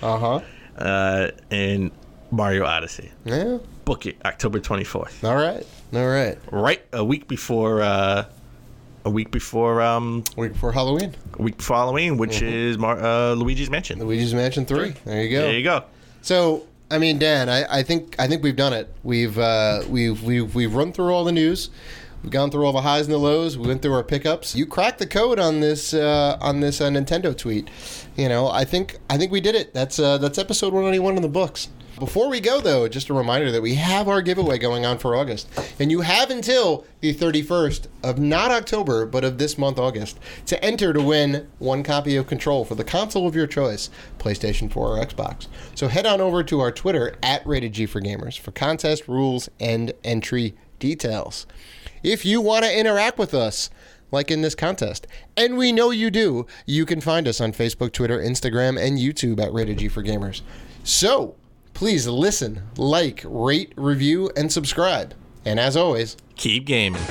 and Mario Odyssey. Yeah. Book it, October 24th. All right. Right, a week before Halloween. A week before Halloween, which is Luigi's Mansion. Luigi's Mansion 3. There you go. There you go. So, I mean, Dan, I think we've done it. We've run through all the news. We've gone through all the highs and the lows. We went through our pickups. You cracked the code on this Nintendo tweet. I think we did it. That's episode 191 in the books. Before we go, though, just a reminder that we have our giveaway going on for August. And you have until the 31st of not October, but of this month, August, to enter to win one copy of Control for the console of your choice, PlayStation 4 or Xbox. So head on over to our Twitter, @RatedG4Gamers, for contest rules and entry details. If you want to interact with us, like in this contest, and we know you do, you can find us on Facebook, Twitter, Instagram, and YouTube @RatedG4Gamers. So, please listen, like, rate, review, and subscribe. And as always, keep gaming.